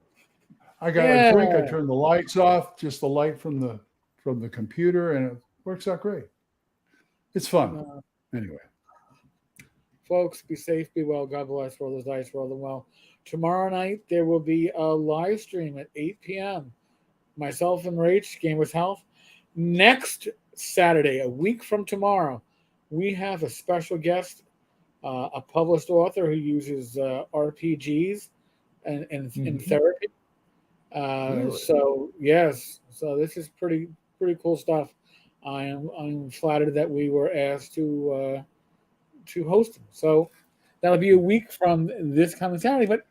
I got a drink. I turn the lights off, just the light from the computer, and it works out great. It's fun. Anyway. Folks, be safe, be well. God bless. Roll those dice, roll them well. Tomorrow night, there will be a live stream at 8 p.m. Myself and Rach, Gamers Health. Next Saturday, a week from tomorrow, we have a special guest, a published author who uses RPGs in therapy. Really? So this is pretty cool stuff. I'm flattered that we were asked to host him. So that'll be a week from this coming Saturday. But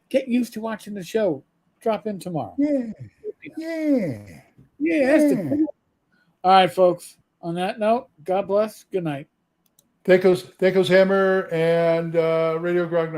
get used to watching the show. Drop in tomorrow. Yeah. All right, folks. On that note, God bless. Good night. Tekos Hammer and Radio Grognard.